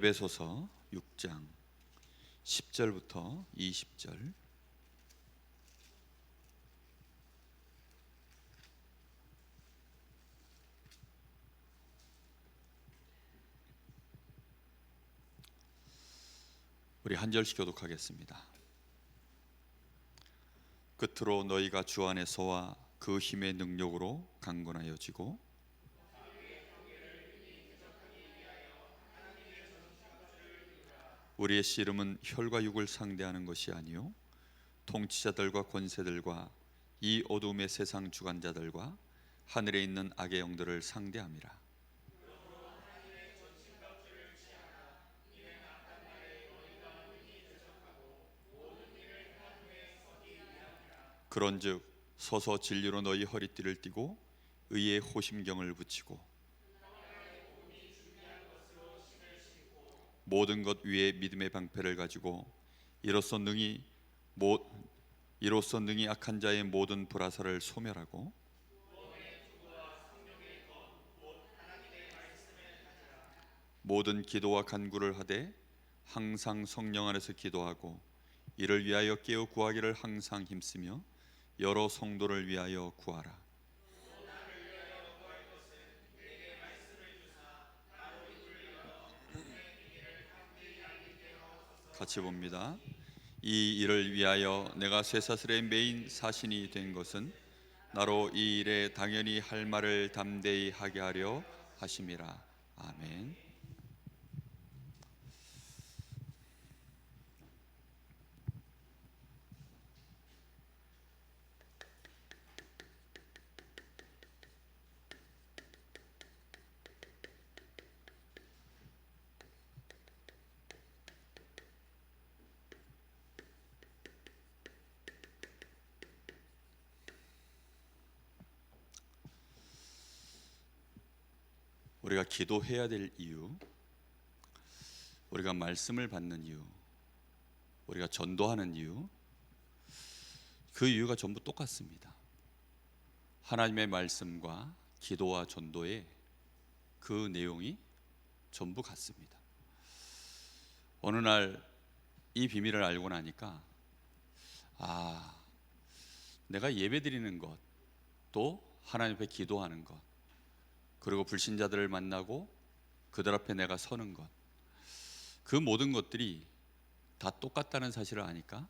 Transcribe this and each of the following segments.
에베소서 6장 10절부터 20절. 우리 한 절씩 교독하겠습니다. 끝으로 너희가 주 안에서와 그 힘의 능력으로 강건하여지고 우리의 씨름은 혈과 육을 상대하는 것이 아니요 통치자들과 권세들과 이 어둠의 세상 주관자들과 하늘에 있는 악의 영들을 상대함이라. 그런즉 서서 진리로 너희 허리띠를 띠고 의의 호심경을 붙이고 모든 것 위에 믿음의 방패를 가지고 이로써 능히 악한 자의 모든 불화살을 소멸하고 모든 기도와 간구를 하되 항상 성령 안에서 기도하고 이를 위하여 깨어 구하기를 항상 힘쓰며 여러 성도를 위하여 구하라. 같이 봅니다. 이 일을 위하여 내가 쇠사슬의 메인 사신이 된 것은 나로 이 일에 당연히 할 말을 담대히 하게 하려 하심이라. 아멘. 우리가 기도해야 될 이유, 우리가 말씀을 받는 이유, 우리가 전도하는 이유, 그 이유가 전부 똑같습니다. 하나님의 말씀과 기도와 전도의 그 내용이 전부 같습니다. 어느 날 이 비밀을 알고 나니까 내가 예배드리는 것, 또 하나님 앞에 기도하는 것, 그리고 불신자들을 만나고 그들 앞에 내가 서는 것, 그 모든 것들이 다 똑같다는 사실을 아니까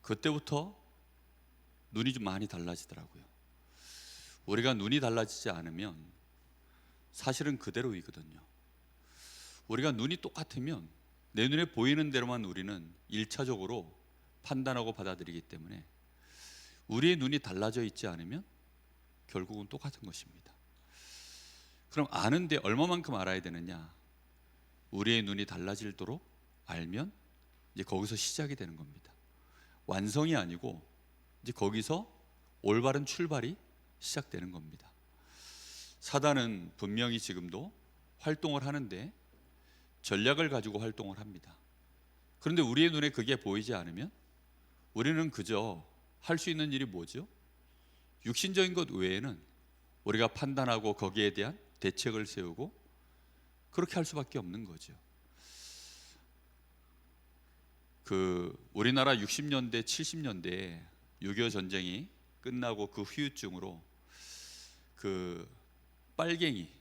그때부터 눈이 좀 많이 달라지더라고요. 우리가 눈이 달라지지 않으면 사실은 그대로이거든요. 우리가 눈이 똑같으면 내 눈에 보이는 대로만 우리는 1차적으로 판단하고 받아들이기 때문에 우리의 눈이 달라져 있지 않으면 결국은 똑같은 것입니다. 그럼 아는데 얼마만큼 알아야 되느냐? 우리의 눈이 달라질도록 알면 이제 거기서 시작이 되는 겁니다. 완성이 아니고 이제 거기서 올바른 출발이 시작되는 겁니다. 사단은 분명히 지금도 활동을 하는데 전략을 가지고 활동을 합니다. 그런데 우리의 눈에 그게 보이지 않으면 우리는 그저 할 수 있는 일이 뭐죠? 육신적인 것 외에는 우리가 판단하고 거기에 대한 대책을 세우고 그렇게 할 수밖에 없는 거죠. 우리나라 60년대, 70년대에 6.25 전쟁이 끝나고 그 후유증으로 빨갱이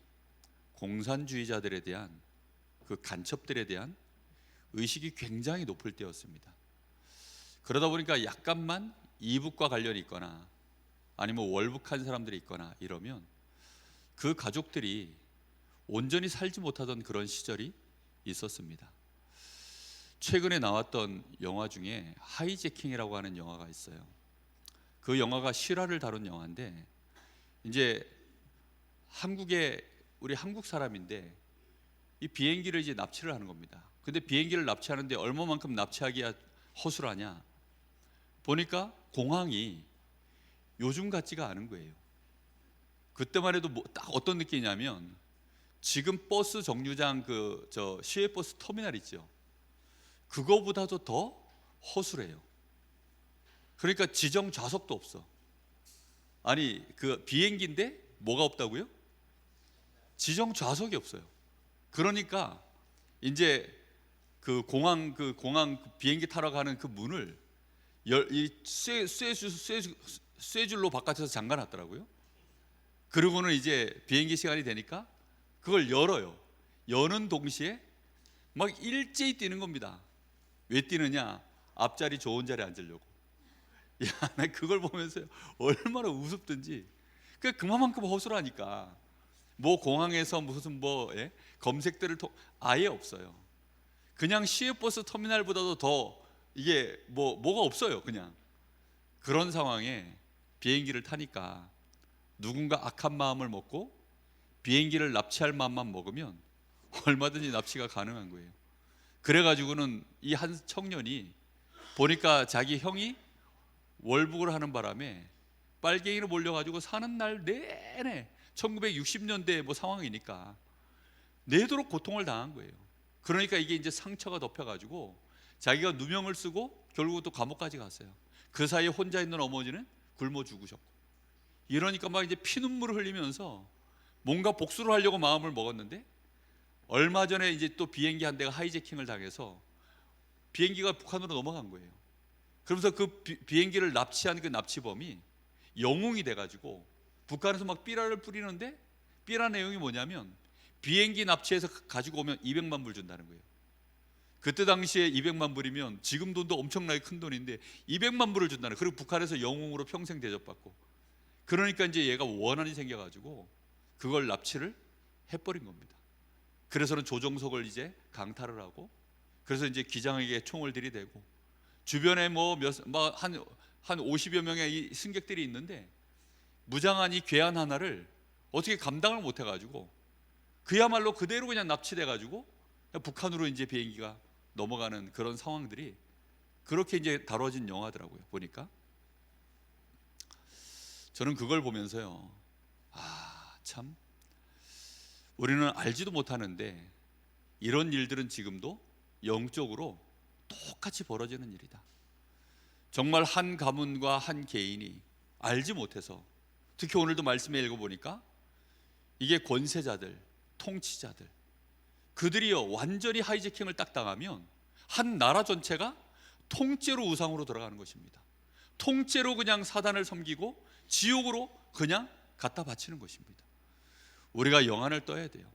공산주의자들에 대한 그 간첩들에 대한 의식이 굉장히 높을 때였습니다. 그러다 보니까 약간만 이북과 관련이 있거나 아니면 월북한 사람들이 있거나 이러면 그 가족들이 온전히 살지 못하던 그런 시절이 있었습니다. 최근에 나왔던 영화 중에 하이제킹이라고 하는 영화가 있어요. 그 영화가 실화를 다룬 영화인데 이제 우리 한국 사람인데 이 비행기를 이제 납치를 하는 겁니다. 근데 비행기를 납치하는데 얼마만큼 납치하기가 허술하냐? 보니까 공항이 요즘 같지가 않은 거예요. 그때만 해도 딱 어떤 느낌이냐면 지금 버스 정류장 시외버스 터미널 있죠. 그거보다도 더 허술해요. 그러니까 지정 좌석도 없어. 아니 그 비행기인데 뭐가 없다고요? 지정 좌석이 없어요. 그러니까 이제 그 공항 비행기 타러 가는 그 문을 쇠줄로 바깥에서 잠가놨더라고요. 그러고는 이제 비행기 시간이 되니까 그걸 열어요. 여는 동시에 막 일제히 뛰는 겁니다. 왜 뛰느냐? 앞자리 좋은 자리에 앉으려고. 야, 나 그걸 보면서 얼마나 우습든지. 그만큼 허술하니까 뭐 공항에서 무슨 검색들을 아예 없어요. 그냥 시외버스 터미널보다도 더 이게 뭐가 없어요. 그냥 그런 상황에 비행기를 타니까 누군가 악한 마음을 먹고 비행기를 납치할 마음만 먹으면 얼마든지 납치가 가능한 거예요. 그래가지고는 이 한 청년이 보니까 자기 형이 월북을 하는 바람에 빨갱이로 몰려가지고 사는 날 내내 1960년대 상황이니까 내도록 고통을 당한 거예요. 그러니까 이게 이제 상처가 덮여가지고 자기가 누명을 쓰고 결국 또 감옥까지 갔어요. 그 사이에 혼자 있는 어머니는 굶어 죽으셨고, 이러니까 막 이제 피눈물을 흘리면서 뭔가 복수를 하려고 마음을 먹었는데, 얼마 전에 이제 또 비행기 한 대가 하이제킹을 당해서 비행기가 북한으로 넘어간 거예요. 그러면서 그 비행기를 납치한 그 납치범이 영웅이 돼가지고 북한에서 막 삐라를 뿌리는데, 삐라 내용이 뭐냐면 비행기 납치해서 가지고 오면 200만 불 준다는 거예요. 그때 당시에 200만 불이면 지금 돈도 엄청나게 큰 돈인데 200만 불을 준다는 거예요. 그리고 북한에서 영웅으로 평생 대접받고. 그러니까 이제 얘가 원한이 생겨가지고 그걸 납치를 해버린 겁니다. 그래서는 조정석을 이제 강탈을 하고, 그래서 이제 기장에게 총을 들이대고, 주변에 한 50여 명의 이 승객들이 있는데 무장한 이 괴한 하나를 어떻게 감당을 못 해가지고 그야말로 그대로 그냥 납치돼가지고 북한으로 이제 비행기가 넘어가는 그런 상황들이 그렇게 이제 다뤄진 영화더라고요. 보니까 저는 그걸 보면서요, 참 우리는 알지도 못하는데 이런 일들은 지금도 영적으로 똑같이 벌어지는 일이다. 정말 한 가문과 한 개인이 알지 못해서, 특히 오늘도 말씀에 읽어보니까 이게 권세자들, 통치자들, 그들이요 완전히 하이제킹을 딱 당하면 한 나라 전체가 통째로 우상으로 들어가는 것입니다. 통째로 그냥 사단을 섬기고 지옥으로 그냥 갖다 바치는 것입니다. 우리가 영안을 떠야 돼요.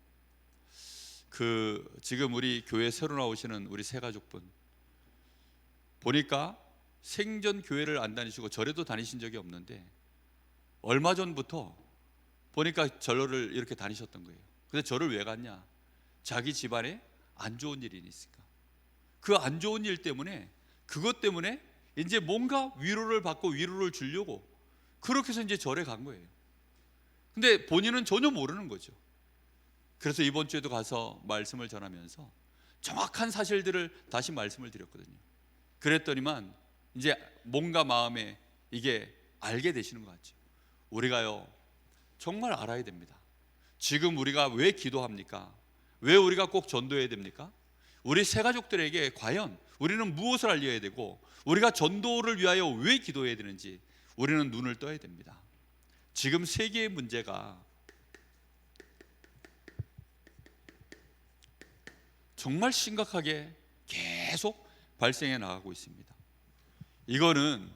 지금 우리 교회 새로 나오시는 우리 새 가족분 보니까 생전 교회를 안 다니시고 절에도 다니신 적이 없는데 얼마 전부터 보니까 절을 이렇게 다니셨던 거예요. 근데 절을 왜 갔냐? 자기 집안에 안 좋은 일이 있으니까. 그 안 좋은 일 때문에, 그것 때문에 이제 뭔가 위로를 받고 위로를 주려고 그렇게 해서 이제 절에 간 거예요. 근데 본인은 전혀 모르는 거죠. 그래서 이번 주에도 가서 말씀을 전하면서 정확한 사실들을 다시 말씀을 드렸거든요. 그랬더니만 이제 뭔가 마음에 이게 알게 되시는 것 같죠. 우리가요 정말 알아야 됩니다. 지금 우리가 왜 기도합니까? 왜 우리가 꼭 전도해야 됩니까? 우리 새 가족들에게 과연 우리는 무엇을 알려야 되고, 우리가 전도를 위하여 왜 기도해야 되는지 우리는 눈을 떠야 됩니다. 지금 세계의 문제가 정말 심각하게 계속 발생해 나가고 있습니다. 이거는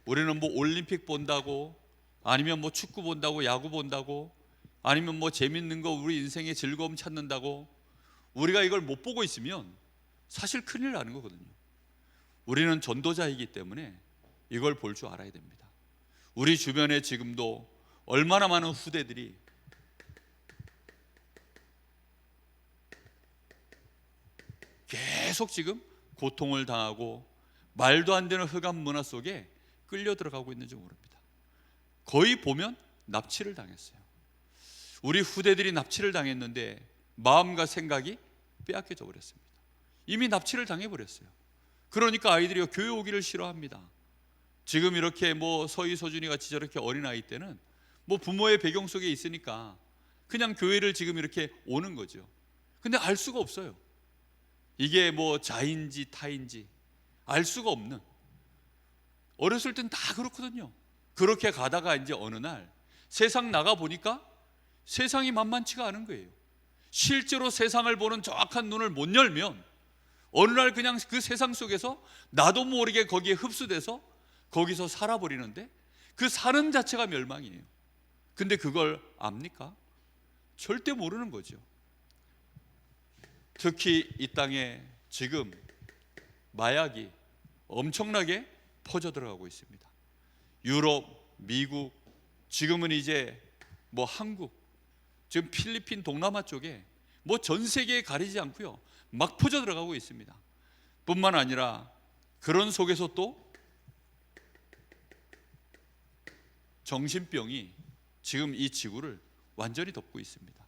우리는 올림픽 본다고, 아니면 축구 본다고, 야구 본다고, 아니면 재밌는 거 우리 인생의 즐거움 찾는다고 우리가 이걸 못 보고 있으면 사실 큰일 나는 거거든요. 우리는 전도자이기 때문에 이걸 볼 줄 알아야 됩니다. 우리 주변에 지금도 얼마나 많은 후대들이 계속 지금 고통을 당하고 말도 안 되는 흑암 문화 속에 끌려 들어가고 있는지 모릅니다. 거의 보면 납치를 당했어요. 우리 후대들이 납치를 당했는데 마음과 생각이 빼앗겨져 버렸습니다. 이미 납치를 당해버렸어요. 그러니까 아이들이 교회 오기를 싫어합니다. 지금 이렇게 서희 서준이 같이 저렇게 어린아이 때는 부모의 배경 속에 있으니까 그냥 교회를 지금 이렇게 오는 거죠. 근데 알 수가 없어요. 이게 자인지 타인지 알 수가 없는, 어렸을 땐 다 그렇거든요. 그렇게 가다가 이제 어느 날 세상 나가 보니까 세상이 만만치가 않은 거예요. 실제로 세상을 보는 정확한 눈을 못 열면 어느 날 그냥 그 세상 속에서 나도 모르게 거기에 흡수돼서 거기서 살아버리는데 그 사는 자체가 멸망이에요. 근데 그걸 압니까? 절대 모르는 거죠. 특히 이 땅에 지금 마약이 엄청나게 퍼져 들어가고 있습니다. 유럽, 미국, 지금은 이제 한국, 지금 필리핀, 동남아 쪽에 전 세계에 가리지 않고요, 막 퍼져 들어가고 있습니다. 뿐만 아니라 그런 속에서 또 정신병이 지금 이 지구를 완전히 덮고 있습니다.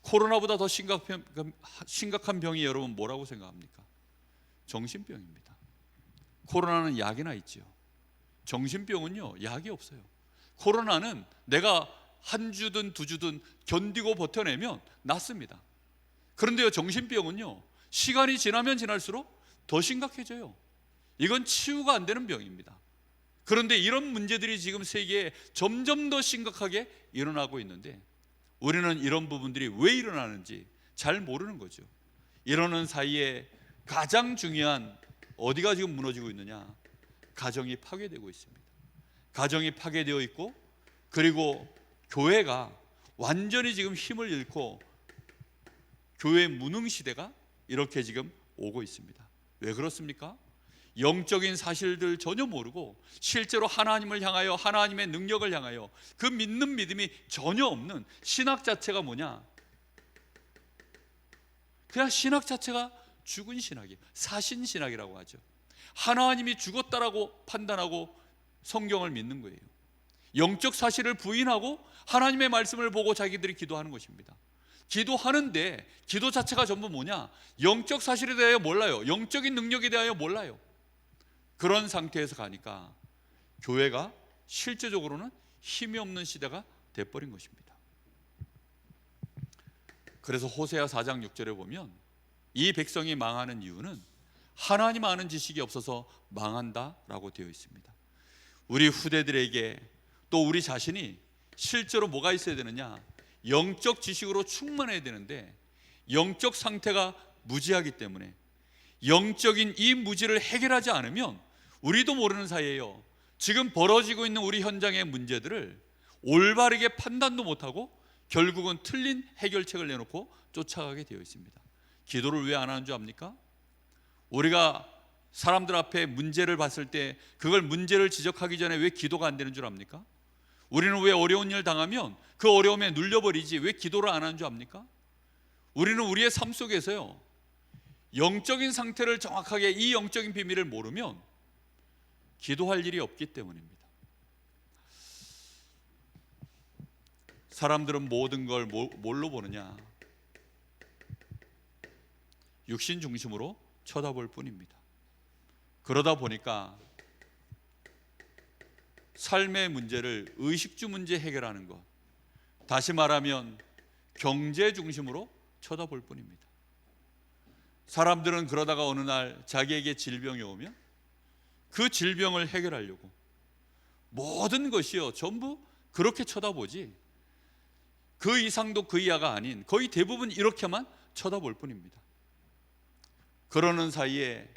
코로나보다 더 심각한 병이 여러분 뭐라고 생각합니까? 정신병입니다. 코로나는 약이나 있지요. 정신병은요, 약이 없어요. 코로나는 내가 한 주든 두 주든 견디고 버텨내면 낫습니다. 그런데요, 정신병은요, 시간이 지나면 지날수록 더 심각해져요. 이건 치유가 안 되는 병입니다. 그런데 이런 문제들이 지금 세계에 점점 더 심각하게 일어나고 있는데 우리는 이런 부분들이 왜 일어나는지 잘 모르는 거죠. 이러는 사이에 가장 중요한 어디가 지금 무너지고 있느냐? 가정이 파괴되고 있습니다. 가정이 파괴되어 있고, 그리고 교회가 완전히 지금 힘을 잃고 교회 무능 시대가 이렇게 지금 오고 있습니다. 왜 그렇습니까? 영적인 사실들 전혀 모르고 실제로 하나님을 향하여, 하나님의 능력을 향하여 그 믿는 믿음이 전혀 없는 신학 자체가 뭐냐? 그냥 신학 자체가 죽은 신학이에요. 사신 신학이라고 하죠. 하나님이 죽었다라고 판단하고 성경을 믿는 거예요. 영적 사실을 부인하고 하나님의 말씀을 보고 자기들이 기도하는 것입니다. 기도하는데 기도 자체가 전부 뭐냐? 영적 사실에 대하여 몰라요. 영적인 능력에 대하여 몰라요. 그런 상태에서 가니까 교회가 실제적으로는 힘이 없는 시대가 돼버린 것입니다. 그래서 호세아 4장 6절에 보면 이 백성이 망하는 이유는 하나님 아는 지식이 없어서 망한다라고 되어 있습니다. 우리 후대들에게 또 우리 자신이 실제로 뭐가 있어야 되느냐? 영적 지식으로 충만해야 되는데 영적 상태가 무지하기 때문에 영적인 이 무지를 해결하지 않으면 우리도 모르는 사이에요, 지금 벌어지고 있는 우리 현장의 문제들을 올바르게 판단도 못하고 결국은 틀린 해결책을 내놓고 쫓아가게 되어 있습니다. 기도를 왜 안 하는 줄 압니까? 우리가 사람들 앞에 문제를 봤을 때 그걸 문제를 지적하기 전에 왜 기도가 안 되는 줄 압니까? 우리는 왜 어려운 일 당하면 그 어려움에 눌려버리지 왜 기도를 안 하는 줄 압니까? 우리는 우리의 삶 속에서요, 영적인 상태를 정확하게, 이 영적인 비밀을 모르면 기도할 일이 없기 때문입니다. 사람들은 모든 걸 뭘로 보느냐? 육신 중심으로 쳐다볼 뿐입니다. 그러다 보니까 삶의 문제를 의식주 문제 해결하는 것, 다시 말하면 경제 중심으로 쳐다볼 뿐입니다. 사람들은 그러다가 어느 날 자기에게 질병이 오면 그 질병을 해결하려고 모든 것이요 전부 그렇게 쳐다보지, 그 이상도 그 이하가 아닌 거의 대부분 이렇게만 쳐다볼 뿐입니다. 그러는 사이에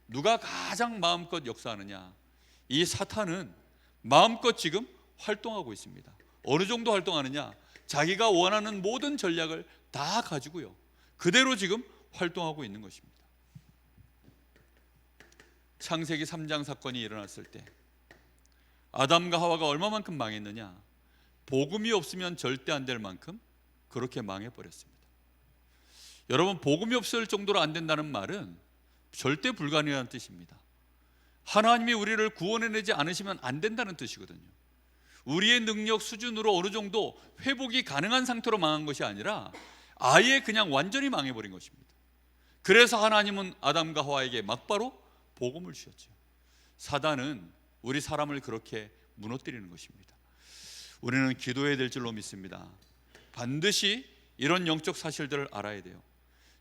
누가 가장 마음껏 역사하느냐? 이 사탄은 마음껏 지금 활동하고 있습니다. 어느 정도 활동하느냐? 자기가 원하는 모든 전략을 다 가지고요, 그대로 지금 활동하고 있는 것입니다. 창세기 3장 사건이 일어났을 때 아담과 하와가 얼마만큼 망했느냐? 복음이 없으면 절대 안 될 만큼 그렇게 망해버렸습니다. 여러분, 복음이 없을 정도로 안 된다는 말은 절대 불가능하다는 뜻입니다. 하나님이 우리를 구원해내지 않으시면 안 된다는 뜻이거든요. 우리의 능력 수준으로 어느 정도 회복이 가능한 상태로 망한 것이 아니라 아예 그냥 완전히 망해버린 것입니다. 그래서 하나님은 아담과 하와에게 막바로 복음을 주셨죠. 사단은 우리 사람을 그렇게 무너뜨리는 것입니다. 우리는 기도해야 될 줄로 믿습니다. 반드시 이런 영적 사실들을 알아야 돼요.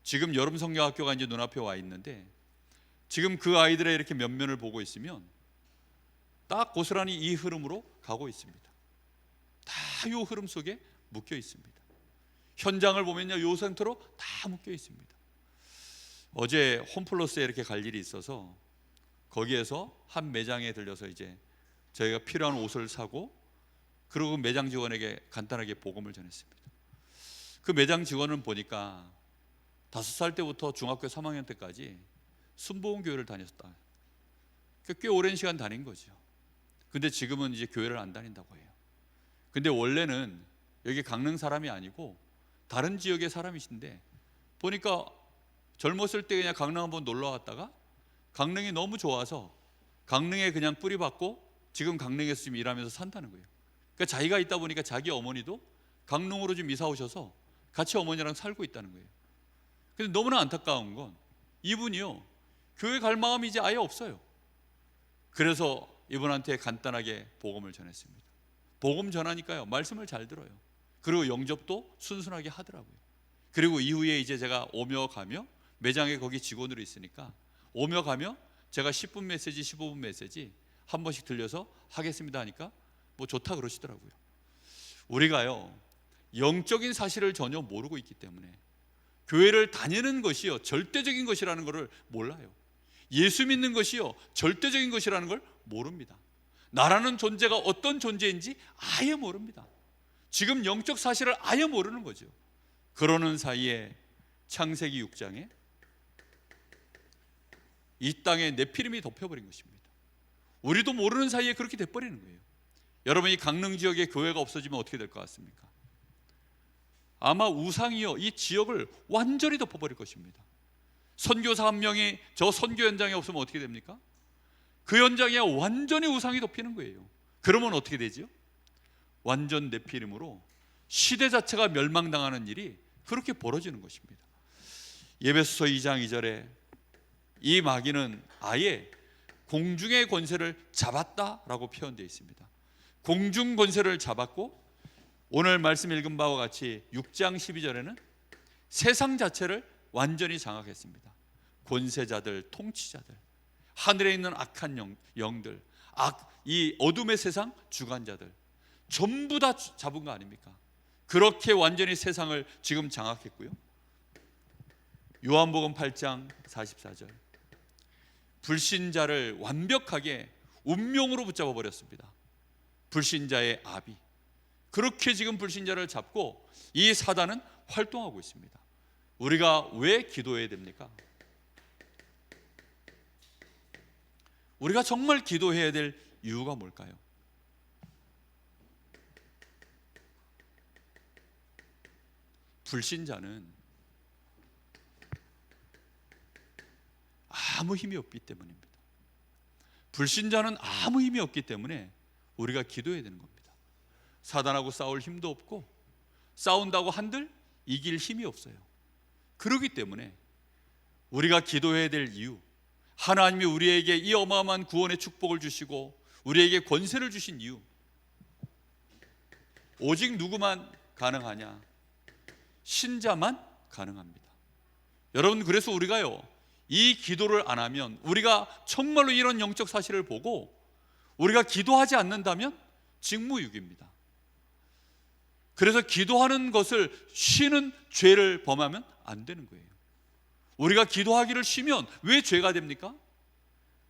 지금 여름 성경학교가 이제 눈앞에 와 있는데 지금 그 아이들의 이렇게 면면을 보고 있으면 딱 고스란히 이 흐름으로 가고 있습니다. 다 이 흐름 속에 묶여 있습니다. 현장을 보면요, 요 상태로 다 묶여 있습니다. 어제 홈플러스에 이렇게 갈 일이 있어서 거기에서 한 매장에 들려서 이제 저희가 필요한 옷을 사고, 그리고 매장 직원에게 간단하게 복음을 전했습니다. 그 매장 직원은 보니까 5살 때부터 중학교 3학년 때까지 순복음교회를 다녔다. 꽤 오랜 시간 다닌 거죠. 근데 지금은 이제 교회를 안 다닌다고 해요. 근데 원래는 여기 강릉 사람이 아니고 다른 지역의 사람이신데, 보니까 젊었을 때 그냥 강릉 한번 놀러 왔다가 강릉이 너무 좋아서 강릉에 그냥 뿌리 박고 지금 강릉에서 지금 일하면서 산다는 거예요. 그러니까 자기가 있다 보니까 자기 어머니도 강릉으로 좀 이사 오셔서 같이 어머니랑 살고 있다는 거예요. 근데 너무나 안타까운 건 이분이요, 교회 갈 마음이 이제 아예 없어요. 그래서 이분한테 간단하게 복음을 전했습니다. 복음 전하니까요, 말씀을 잘 들어요. 그리고 영접도 순순하게 하더라고요. 그리고 이후에 이제 제가 오며 가며, 매장에 거기 직원으로 있으니까 오며 가며 제가 10분 메시지 15분 메시지 한 번씩 들려서 하겠습니다 하니까 뭐 좋다 그러시더라고요. 우리가요, 영적인 사실을 전혀 모르고 있기 때문에 교회를 다니는 것이요 절대적인 것이라는 것을 몰라요. 예수 믿는 것이요 절대적인 것이라는 걸 모릅니다. 나라는 존재가 어떤 존재인지 아예 모릅니다. 지금 영적 사실을 아예 모르는 거죠. 그러는 사이에 창세기 6장에 이 땅에 네피림이 덮여버린 것입니다. 우리도 모르는 사이에 그렇게 돼버리는 거예요. 여러분, 이 강릉 지역에 교회가 없어지면 어떻게 될 것 같습니까? 아마 우상이요 이 지역을 완전히 덮어버릴 것입니다. 선교사 한 명이 저 선교 현장에 없으면 어떻게 됩니까? 그 현장에 완전히 우상이 덮이는 거예요. 그러면 어떻게 되죠? 완전 네피림으로 시대 자체가 멸망당하는 일이 그렇게 벌어지는 것입니다. 에베소서 2장 2절에 이 마귀는 아예 공중의 권세를 잡았다라고 표현되어 있습니다. 공중 권세를 잡았고, 오늘 말씀 읽은 바와 같이 6장 12절에는 세상 자체를 완전히 장악했습니다. 권세자들, 통치자들, 하늘에 있는 악한 영들, 이 어둠의 세상 주관자들 전부 다 잡은 거 아닙니까? 그렇게 완전히 세상을 지금 장악했고요. 요한복음 8장 44절, 불신자를 완벽하게 운명으로 붙잡아 버렸습니다. 불신자의 아비, 그렇게 지금 불신자를 잡고 이 사단은 활동하고 있습니다. 우리가 왜 기도해야 됩니까? 우리가 정말 기도해야 될 이유가 뭘까요? 불신자는 아무 힘이 없기 때문입니다. 불신자는 아무 힘이 없기 때문에 우리가 기도해야 되는 겁니다. 사단하고 싸울 힘도 없고 싸운다고 한들 이길 힘이 없어요. 그렇기 때문에 우리가 기도해야 될 이유, 하나님이 우리에게 이 어마어마한 구원의 축복을 주시고 우리에게 권세를 주신 이유, 오직 누구만 가능하냐? 신자만 가능합니다. 여러분, 그래서 우리가요 이 기도를 안 하면, 우리가 정말로 이런 영적 사실을 보고 우리가 기도하지 않는다면 직무유기입니다. 그래서 기도하는 것을 쉬는 죄를 범하면 안 되는 거예요. 우리가 기도하기를 쉬면 왜 죄가 됩니까?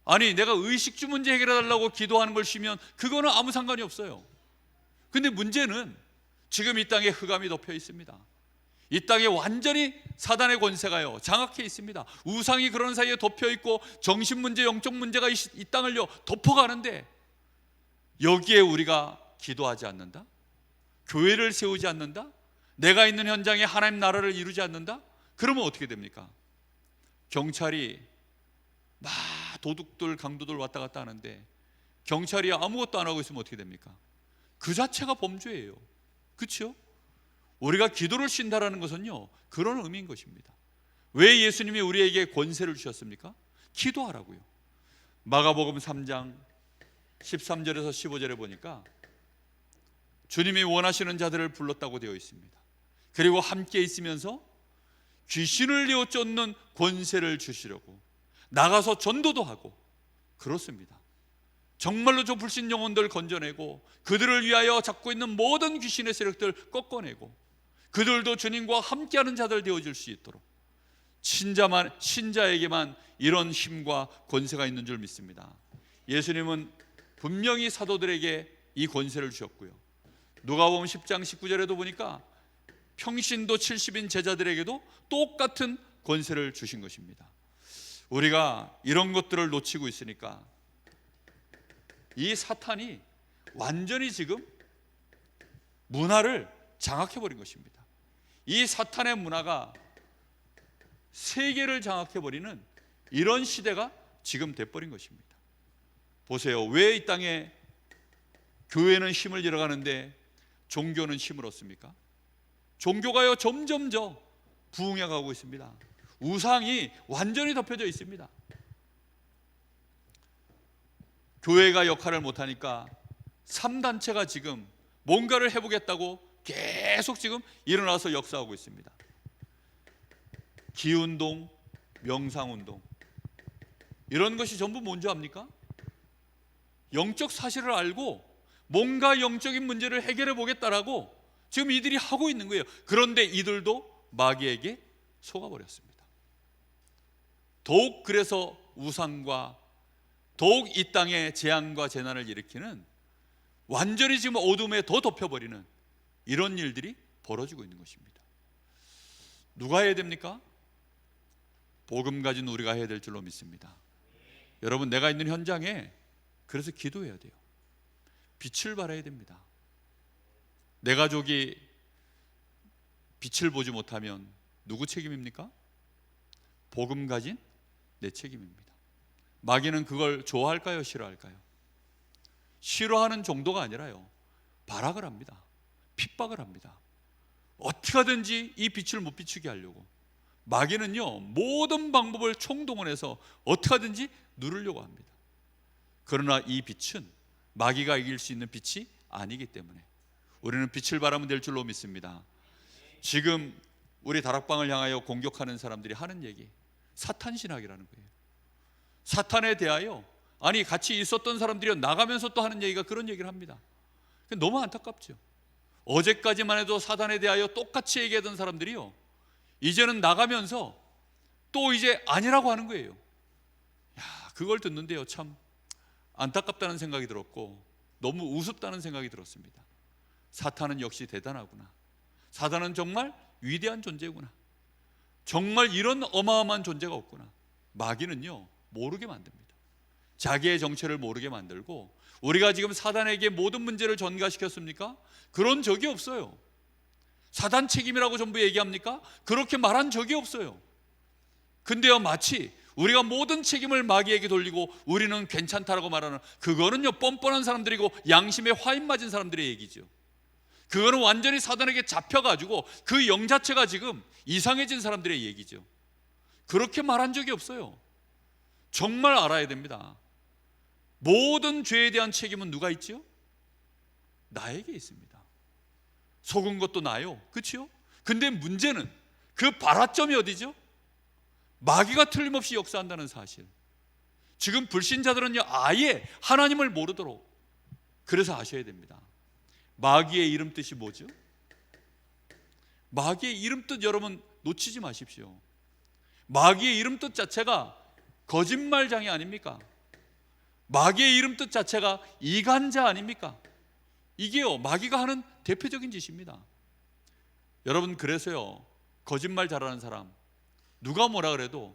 아니, 내가 의식주 문제 해결해달라고 기도하는 걸 쉬면 그거는 아무 상관이 없어요. 근데 문제는 지금 이 땅에 흑암이 덮여 있습니다. 이 땅에 완전히 사단의 권세가요 장악해 있습니다. 우상이 그런 사이에 덮여 있고 정신 문제, 영적 문제가 이 땅을요 덮어가는데, 여기에 우리가 기도하지 않는다? 교회를 세우지 않는다? 내가 있는 현장에 하나님 나라를 이루지 않는다? 그러면 어떻게 됩니까? 경찰이 막 도둑들, 강도들 왔다 갔다 하는데 경찰이 아무것도 안 하고 있으면 어떻게 됩니까? 그 자체가 범죄예요. 그렇죠? 우리가 기도를 쉰다라는 것은요 그런 의미인 것입니다. 왜 예수님이 우리에게 권세를 주셨습니까? 기도하라고요. 마가복음 3장 13절에서 15절에 보니까 주님이 원하시는 자들을 불렀다고 되어 있습니다. 그리고 함께 있으면서 귀신을 내어 쫓는 권세를 주시려고 나가서 전도도 하고 그렇습니다. 정말로 저 불신 영혼들 건져내고 그들을 위하여 잡고 있는 모든 귀신의 세력들 꺾어내고 그들도 주님과 함께하는 자들 되어질 수 있도록 신자에게만 이런 힘과 권세가 있는 줄 믿습니다. 예수님은 분명히 사도들에게 이 권세를 주셨고요, 누가복음 10장 19절에도 보니까 평신도 70인 제자들에게도 똑같은 권세를 주신 것입니다. 우리가 이런 것들을 놓치고 있으니까 이 사탄이 완전히 지금 문화를 장악해버린 것입니다. 이 사탄의 문화가 세계를 장악해버리는 이런 시대가 지금 돼버린 것입니다. 보세요. 왜 이 땅에 교회는 힘을 잃어가는데 종교는 힘을 얻습니까? 종교가요 점점 부흥해가고 있습니다. 우상이 완전히 덮여져 있습니다. 교회가 역할을 못하니까 3단체가 지금 뭔가를 해보겠다고 계속 지금 일어나서 역사하고 있습니다. 기운동, 명상운동, 이런 것이 전부 뭔지 압니까? 영적 사실을 알고 뭔가 영적인 문제를 해결해 보겠다라고 지금 이들이 하고 있는 거예요. 그런데 이들도 마귀에게 속아버렸습니다. 더욱 그래서 우상과 더욱 이 땅에 재앙과 재난을 일으키는, 완전히 지금 어둠에 더 덮여버리는 이런 일들이 벌어지고 있는 것입니다. 누가 해야 됩니까? 복음 가진 우리가 해야 될 줄로 믿습니다. 여러분, 내가 있는 현장에 그래서 기도해야 돼요. 빛을 발해야 됩니다. 내 가족이 빛을 보지 못하면 누구 책임입니까? 복음 가진 내 책임입니다. 마귀는 그걸 좋아할까요? 싫어할까요? 싫어하는 정도가 아니라요, 발악을 합니다. 핍박을 합니다. 어떻게 하든지 이 빛을 못 비추게 하려고 마귀는요 모든 방법을 총동원해서 어떻게 하든지 누르려고 합니다. 그러나 이 빛은 마귀가 이길 수 있는 빛이 아니기 때문에 우리는 빛을 발하면 될 줄로 믿습니다. 지금 우리 다락방을 향하여 공격하는 사람들이 하는 얘기, 사탄 신학이라는 거예요. 사탄에 대하여 아니 같이 있었던 사람들이 나가면서 또 하는 얘기가 그런 얘기를 합니다. 너무 안타깝죠. 어제까지만 해도 사탄에 대하여 똑같이 얘기하던 사람들이요 이제는 나가면서 또 이제 아니라고 하는 거예요. 야, 그걸 듣는데요 참 안타깝다는 생각이 들었고 너무 우습다는 생각이 들었습니다. 사탄은 역시 대단하구나. 사탄은 정말 위대한 존재구나. 정말 이런 어마어마한 존재가 없구나. 마귀는요 모르게 만듭니다. 자기의 정체를 모르게 만들고, 우리가 지금 사단에게 모든 문제를 전가시켰습니까? 그런 적이 없어요. 사단 책임이라고 전부 얘기합니까? 그렇게 말한 적이 없어요. 근데요 마치 우리가 모든 책임을 마귀에게 돌리고 우리는 괜찮다라고 말하는, 그거는요 뻔뻔한 사람들이고 양심에 화인 맞은 사람들의 얘기죠. 그거는 완전히 사단에게 잡혀가지고 그 영 자체가 지금 이상해진 사람들의 얘기죠. 그렇게 말한 적이 없어요. 정말 알아야 됩니다. 모든 죄에 대한 책임은 누가 있지요? 나에게 있습니다. 속은 것도 나요, 그렇죠? 근데 문제는 그 발화점이 어디죠? 마귀가 틀림없이 역사한다는 사실. 지금 불신자들은요 아예 하나님을 모르도록, 그래서 아셔야 됩니다. 마귀의 이름 뜻이 뭐죠? 마귀의 이름 뜻 여러분 놓치지 마십시오. 마귀의 이름 뜻 자체가 거짓말장애 아닙니까? 마귀의 이름 뜻 자체가 이간자 아닙니까? 이게요 마귀가 하는 대표적인 짓입니다. 여러분, 그래서요 거짓말 잘하는 사람 누가 뭐라 그래도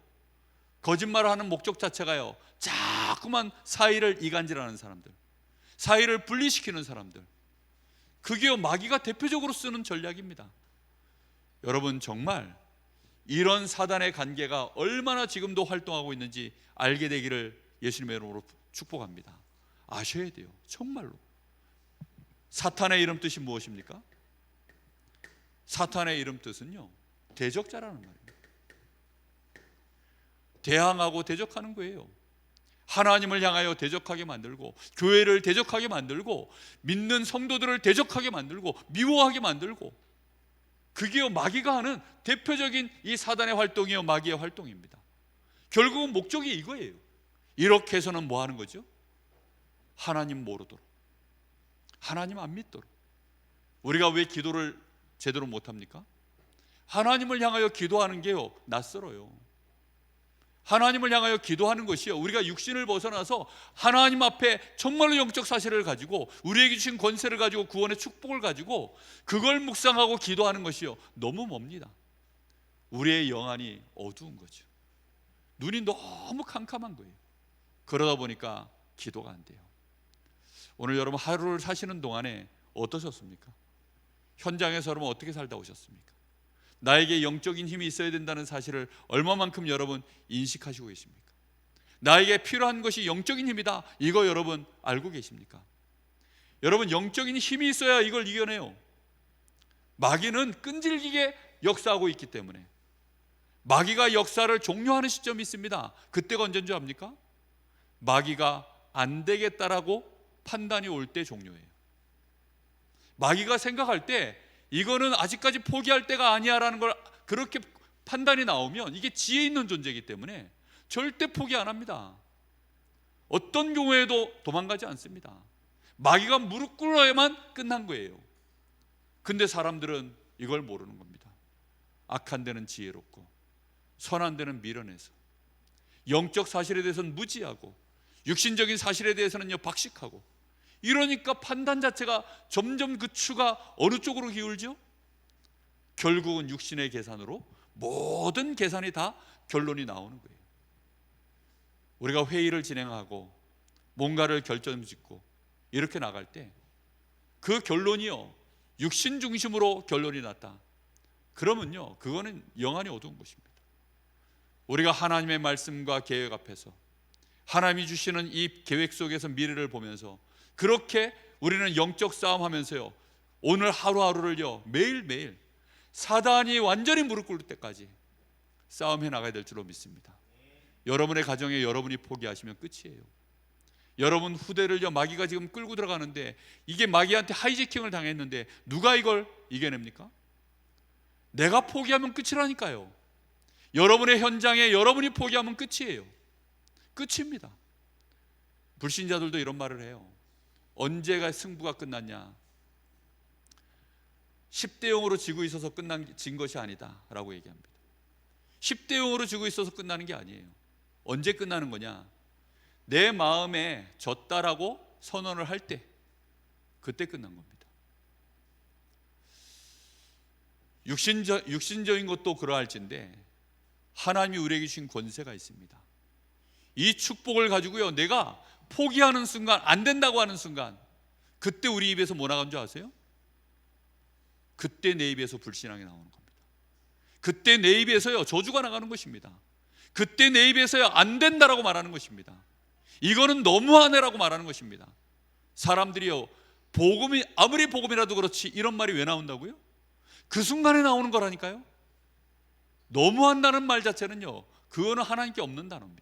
거짓말을 하는 목적 자체가요 자꾸만 사이를 이간질하는 사람들, 사이를 분리시키는 사람들, 그게요 마귀가 대표적으로 쓰는 전략입니다. 여러분, 정말 이런 사단의 관계가 얼마나 지금도 활동하고 있는지 알게 되기를 예수님의 이름으로 축복합니다. 아셔야 돼요. 정말로. 사탄의 이름 뜻이 무엇입니까? 사탄의 이름 뜻은요 대적자라는 말입니다. 대항하고 대적하는 거예요. 하나님을 향하여 대적하게 만들고, 교회를 대적하게 만들고, 믿는 성도들을 대적하게 만들고, 미워하게 만들고, 그게요 마귀가 하는 대표적인 이 사단의 활동이요 마귀의 활동입니다. 결국은 목적이 이거예요. 이렇게 해서는 뭐 하는 거죠? 하나님 모르도록, 하나님 안 믿도록. 우리가 왜 기도를 제대로 못합니까? 하나님을 향하여 기도하는 게요, 낯설어요. 하나님을 향하여 기도하는 것이요, 우리가 육신을 벗어나서 하나님 앞에 정말로 영적 사실을 가지고 우리에게 주신 권세를 가지고 구원의 축복을 가지고 그걸 묵상하고 기도하는 것이요, 너무 멉니다. 우리의 영안이 어두운 거죠. 눈이 너무 캄캄한 거예요. 그러다 보니까 기도가 안 돼요. 오늘 여러분 하루를 사시는 동안에 어떠셨습니까? 현장에서 여러분 어떻게 살다 오셨습니까? 나에게 영적인 힘이 있어야 된다는 사실을 얼마만큼 여러분 인식하시고 계십니까? 나에게 필요한 것이 영적인 힘이다, 이거 여러분 알고 계십니까? 여러분, 영적인 힘이 있어야 이걸 이겨내요. 마귀는 끈질기게 역사하고 있기 때문에, 마귀가 역사를 종료하는 시점이 있습니다. 그때가 언제인 줄 압니까? 마귀가 안 되겠다라고 판단이 올 때 종료해요. 마귀가 생각할 때 이거는 아직까지 포기할 때가 아니야 라는 걸 그렇게 판단이 나오면, 이게 지혜 있는 존재이기 때문에 절대 포기 안 합니다. 어떤 경우에도 도망가지 않습니다. 마귀가 무릎 꿇어야만 끝난 거예요. 근데 사람들은 이걸 모르는 겁니다. 악한 데는 지혜롭고 선한 데는 미련해서, 영적 사실에 대해서는 무지하고 육신적인 사실에 대해서는요 박식하고, 이러니까 판단 자체가 점점 그 추가 어느 쪽으로 기울죠? 결국은 육신의 계산으로 모든 계산이 다 결론이 나오는 거예요. 우리가 회의를 진행하고 뭔가를 결정짓고 이렇게 나갈 때 그 결론이요, 육신 중심으로 결론이 났다, 그러면요 그거는 영안이 어두운 것입니다. 우리가 하나님의 말씀과 계획 앞에서 하나님이 주시는 이 계획 속에서 미래를 보면서 그렇게 우리는 영적 싸움하면서요, 오늘 하루하루를요 매일매일 사단이 완전히 무릎 꿇을 때까지 싸움해 나가야 될 줄로 믿습니다. 여러분의 가정에 여러분이 포기하시면 끝이에요. 여러분 후대를요 마귀가 지금 끌고 들어가는데, 이게 마귀한테 하이제킹을 당했는데 누가 이걸 이겨냅니까? 내가 포기하면 끝이라니까요. 여러분의 현장에 여러분이 포기하면 끝이에요. 끝입니다. 불신자들도 이런 말을 해요. 언제가 승부가 끝났냐? 10대 0으로 지고 있어서 진 것이 아니다 라고 얘기합니다. 10대 0으로 지고 있어서 끝나는 게 아니에요. 언제 끝나는 거냐? 내 마음에 졌다라고 선언을 할 때, 그때 끝난 겁니다. 육신적인 것도 그러할진데 하나님이 우리에게 주신 권세가 있습니다. 이 축복을 가지고요, 내가 포기하는 순간, 안 된다고 하는 순간, 그때 우리 입에서 뭐 나간 줄 아세요? 그때 내 입에서 불신앙이 나오는 겁니다. 그때 내 입에서요 저주가 나가는 것입니다. 그때 내 입에서요 안 된다라고 말하는 것입니다. 이거는 너무하네라고 말하는 것입니다. 사람들이요, 복음이 아무리 복음이라도 그렇지 이런 말이 왜 나온다고요? 그 순간에 나오는 거라니까요. 너무한다는 말 자체는요, 그거는 하나님께 없는 단어입니다.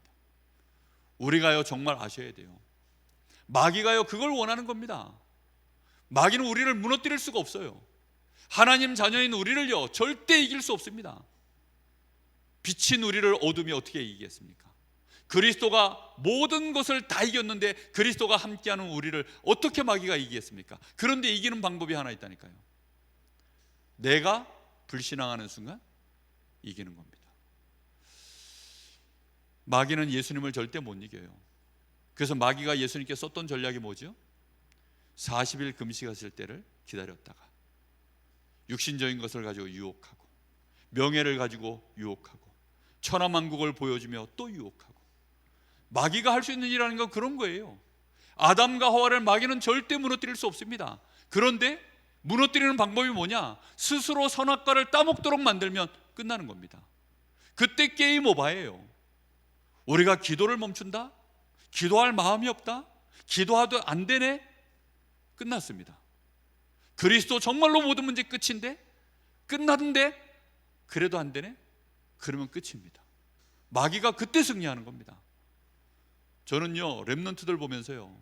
우리가요 정말 아셔야 돼요. 마귀가요 그걸 원하는 겁니다. 마귀는 우리를 무너뜨릴 수가 없어요. 하나님 자녀인 우리를요 절대 이길 수 없습니다. 빛인 우리를 어둠이 어떻게 이기겠습니까? 그리스도가 모든 것을 다 이겼는데 그리스도가 함께하는 우리를 어떻게 마귀가 이기겠습니까? 그런데 이기는 방법이 하나 있다니까요. 내가 불신앙하는 순간 이기는 겁니다. 마귀는 예수님을 절대 못 이겨요. 그래서 마귀가 예수님께 썼던 전략이 뭐죠? 40일 금식하실 때를 기다렸다가 육신적인 것을 가지고 유혹하고, 명예를 가지고 유혹하고, 천하만국을 보여주며 또 유혹하고. 마귀가 할 수 있는 일이라는 건 그런 거예요. 아담과 하와를 마귀는 절대 무너뜨릴 수 없습니다. 그런데 무너뜨리는 방법이 뭐냐? 스스로 선악과를 따먹도록 만들면 끝나는 겁니다. 그때 게임 오버예요. 우리가 기도를 멈춘다? 기도할 마음이 없다? 기도하도 안 되네? 끝났습니다. 그리스도 정말로 모든 문제 끝인데? 끝났는데? 그래도 안 되네? 그러면 끝입니다. 마귀가 그때 승리하는 겁니다. 저는요 렘넌트들 보면서요,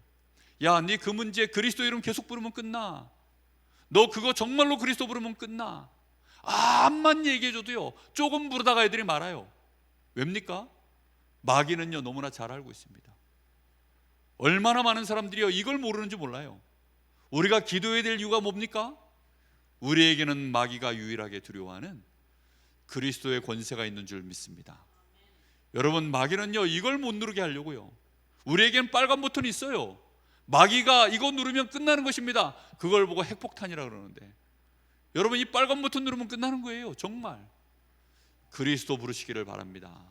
야, 네 그 문제 그리스도 이름 계속 부르면 끝나. 너 그거 정말로 그리스도 부르면 끝나. 암만 얘기해줘도요 조금 부르다가 애들이 말아요. 왜입니까? 마귀는요 너무나 잘 알고 있습니다. 얼마나 많은 사람들이요 이걸 모르는지 몰라요. 우리가 기도해야 될 이유가 뭡니까? 우리에게는 마귀가 유일하게 두려워하는 그리스도의 권세가 있는 줄 믿습니다. 여러분, 마귀는요 이걸 못 누르게 하려고요. 우리에겐 빨간 버튼이 있어요. 마귀가 이거 누르면 끝나는 것입니다. 그걸 보고 핵폭탄이라 그러는데, 여러분 이 빨간 버튼 누르면 끝나는 거예요. 정말 그리스도 부르시기를 바랍니다.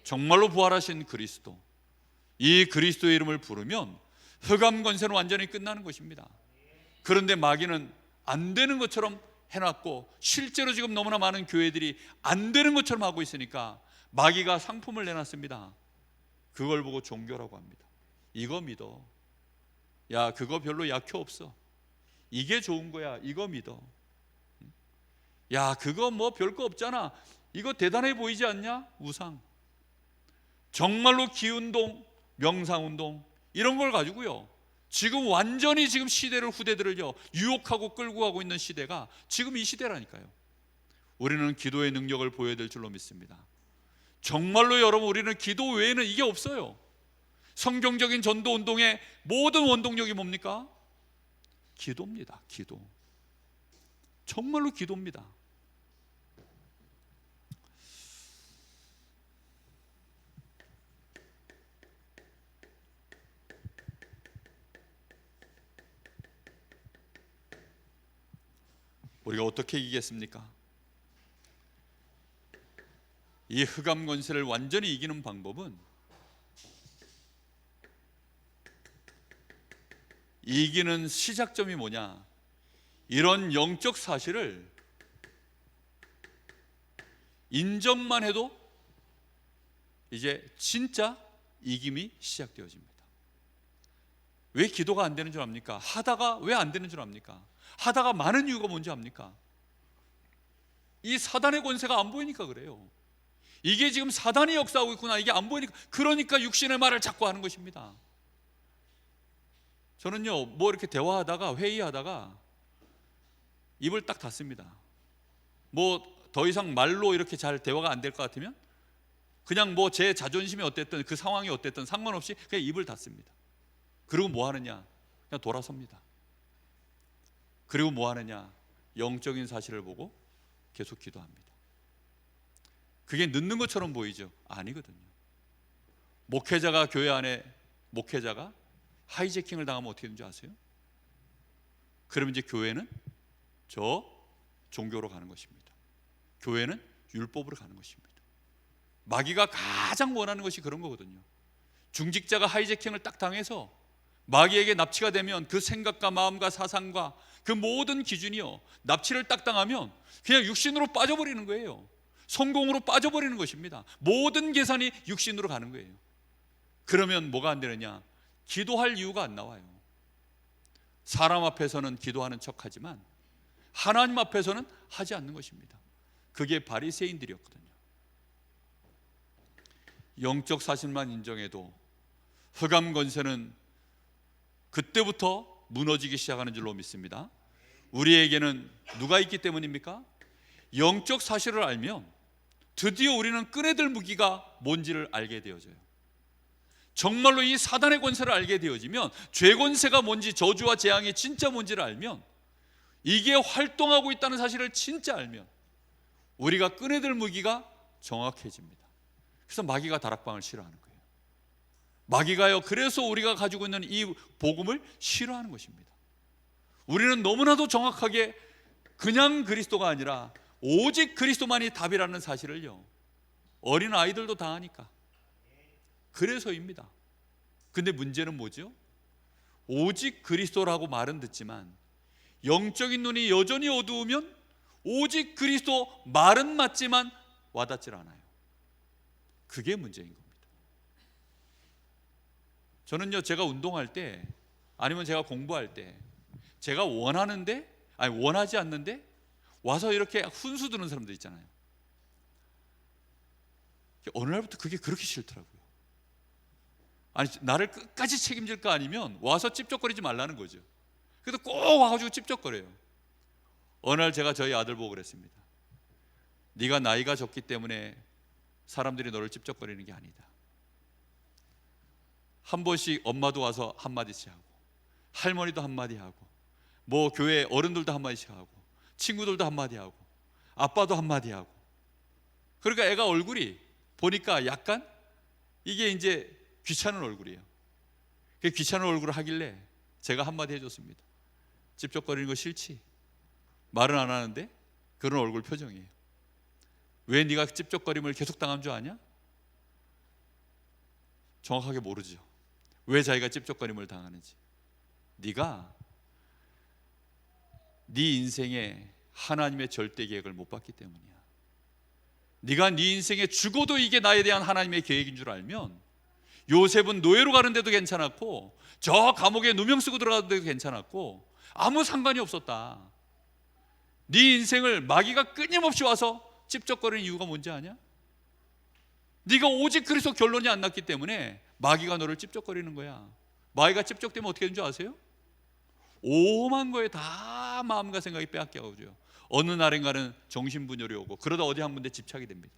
정말로 부활하신 그리스도, 이 그리스도의 이름을 부르면 흑암 권세는 완전히 끝나는 것입니다. 그런데 마귀는 안 되는 것처럼 해놨고, 실제로 지금 너무나 많은 교회들이 안 되는 것처럼 하고 있으니까 마귀가 상품을 내놨습니다. 그걸 보고 종교라고 합니다. 이거 믿어. 야, 그거 별로 약효 없어. 이게 좋은 거야. 이거 믿어. 야, 그거 뭐 별거 없잖아. 이거 대단해 보이지 않냐? 우상. 정말로 기운동, 명상운동 이런 걸 가지고요, 지금 완전히 지금 시대를, 후대들을요 유혹하고 끌고 가고 있는 시대가 지금 이 시대라니까요. 우리는 기도의 능력을 보여야 될 줄로 믿습니다. 정말로 여러분, 우리는 기도 외에는 이게 없어요. 성경적인 전도 운동의 모든 원동력이 뭡니까? 기도입니다. 기도. 정말로 기도입니다. 우리가 어떻게 이기겠습니까? 이 흑암 권세를 완전히 이기는 방법은 이기는 시작점이 뭐냐? 이런 영적 사실을 인정만 해도 이제 진짜 이김이 시작되어집니다. 왜 기도가 안 되는 줄 압니까? 하다가 왜 안 되는 줄 압니까? 하다가 많은 이유가 뭔지 압니까? 이 사단의 권세가 안 보이니까 그래요. 이게 지금 사단이 역사하고 있구나, 이게 안 보이니까, 그러니까 육신의 말을 자꾸 하는 것입니다. 저는요 뭐 이렇게 대화하다가, 회의하다가 입을 딱 닫습니다. 뭐 더 이상 말로 이렇게 잘 대화가 안 될 것 같으면 그냥 뭐 제 자존심이 어땠든 그 상황이 어땠든 상관없이 그냥 입을 닫습니다. 그리고 뭐 하느냐? 그냥 돌아섭니다. 그리고 뭐 하느냐? 영적인 사실을 보고 계속 기도합니다. 그게 늦는 것처럼 보이죠? 아니거든요. 목회자가, 교회 안에 목회자가 하이제킹을 당하면 어떻게 되는지 아세요? 그러면 이제 교회는 저 종교로 가는 것입니다. 교회는 율법으로 가는 것입니다. 마귀가 가장 원하는 것이 그런 거거든요. 중직자가 하이제킹을 딱 당해서 마귀에게 납치가 되면 그 생각과 마음과 사상과 그 모든 기준이요, 납치를 딱 당하면 그냥 육신으로 빠져버리는 거예요. 성공으로 빠져버리는 것입니다. 모든 계산이 육신으로 가는 거예요. 그러면 뭐가 안 되느냐? 기도할 이유가 안 나와요. 사람 앞에서는 기도하는 척하지만 하나님 앞에서는 하지 않는 것입니다. 그게 바리새인들이었거든요. 영적 사실만 인정해도 흑암 권세는 그때부터 무너지기 시작하는 줄로 믿습니다. 우리에게는 누가 있기 때문입니까? 영적 사실을 알면 드디어 우리는 꺼내들 무기가 뭔지를 알게 되어져요. 정말로 이 사단의 권세를 알게 되어지면, 죄 권세가 뭔지, 저주와 재앙이 진짜 뭔지를 알면, 이게 활동하고 있다는 사실을 진짜 알면 우리가 꺼내들 무기가 정확해집니다. 그래서 마귀가 다락방을 싫어하는 거예요. 마귀가요, 그래서 우리가 가지고 있는 이 복음을 싫어하는 것입니다. 우리는 너무나도 정확하게 그냥 그리스도가 아니라 오직 그리스도만이 답이라는 사실을요, 어린 아이들도 다 아니까. 그래서입니다. 근데 문제는 뭐죠? 오직 그리스도라고 말은 듣지만 영적인 눈이 여전히 어두우면 오직 그리스도 말은 맞지만 와닿질 않아요. 그게 문제인 겁니다. 저는요, 제가 운동할 때, 아니면 제가 공부할 때, 제가 원하는데, 아니 원하지 않는데 와서 이렇게 훈수 두는 사람들 있잖아요. 어느 날부터 그게 그렇게 싫더라고요. 아니, 나를 끝까지 책임질 거 아니면 와서 찝쩍거리지 말라는 거죠. 그래도 꼭 와가지고 찝쩍거려요. 어느 날 제가 저희 아들 보고 그랬습니다. 네가 나이가 적기 때문에 사람들이 너를 찝쩍거리는 게 아니다. 한 번씩 엄마도 와서 한마디씩 하고, 할머니도 한마디 하고, 뭐 교회 어른들도 한마디씩 하고, 친구들도 한마디 하고 아빠도 한마디 하고. 그러니까 애가 얼굴이 보니까 약간 이게 이제 귀찮은 얼굴이에요. 그 귀찮은 얼굴을 하길래 제가 한마디 해줬습니다. 찝쩍거리는 거 싫지? 말은 안 하는데 그런 얼굴 표정이에요. 왜 네가 찝쩍거림을 계속 당한 줄 아냐? 정확하게 모르죠. 왜 자기가 찝쩍거림을 당하는지. 네가 네 인생에 하나님의 절대 계획을 못 봤기 때문이야. 네가 네 인생에 죽어도 이게 나에 대한 하나님의 계획인 줄 알면 요셉은 노예로 가는 데도 괜찮았고 저 감옥에 누명 쓰고 들어가는 데도 괜찮았고 아무 상관이 없었다. 네 인생을 마귀가 끊임없이 와서 찝쩍거리는 이유가 뭔지 아냐? 네가 오직 그리스도 결론이 안 났기 때문에 마귀가 너를 찝쩍거리는 거야. 마귀가 찝쩍대면 어떻게 되는 줄 아세요? 오만 거에 다 마음과 생각이 빼앗겨가지고요. 어느 날인가는 정신분열이 오고 그러다 어디 한 군데 집착이 됩니다.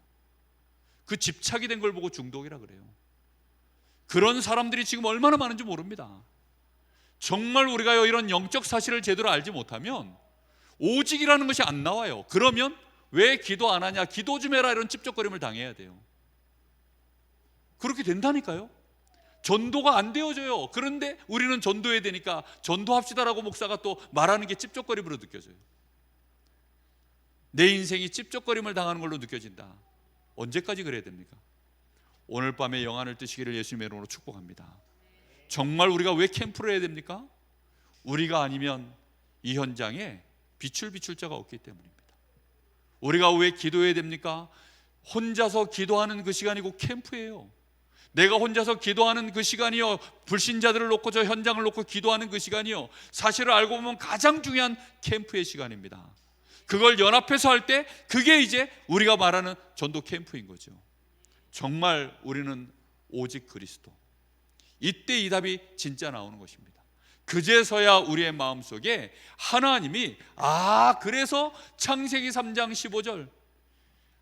그 집착이 된 걸 보고 중독이라 그래요. 그런 사람들이 지금 얼마나 많은지 모릅니다. 정말 우리가 이런 영적 사실을 제대로 알지 못하면 오직이라는 것이 안 나와요. 그러면 왜 기도 안 하냐, 기도 좀 해라 이런 찝쩍거림을 당해야 돼요. 그렇게 된다니까요. 전도가 안 되어져요. 그런데 우리는 전도해야 되니까 전도합시다라고 목사가 또 말하는 게 찝쩍거림으로 느껴져요. 내 인생이 찝쩍거림을 당하는 걸로 느껴진다. 언제까지 그래야 됩니까? 오늘 밤에 영안을 뜨시기를 예수님의 이름으로 축복합니다. 정말 우리가 왜 캠프를 해야 됩니까? 우리가 아니면 이 현장에 빛을 비출 자가 없기 때문입니다. 우리가 왜 기도해야 됩니까? 혼자서 기도하는 그 시간이 곧 캠프예요. 내가 혼자서 기도하는 그 시간이요, 불신자들을 놓고 저 현장을 놓고 기도하는 그 시간이요, 사실을 알고 보면 가장 중요한 캠프의 시간입니다. 그걸 연합해서 할 때 그게 이제 우리가 말하는 전도 캠프인 거죠. 정말 우리는 오직 그리스도. 이때 이 답이 진짜 나오는 것입니다. 그제서야 우리의 마음속에 하나님이 그래서 창세기 3장 15절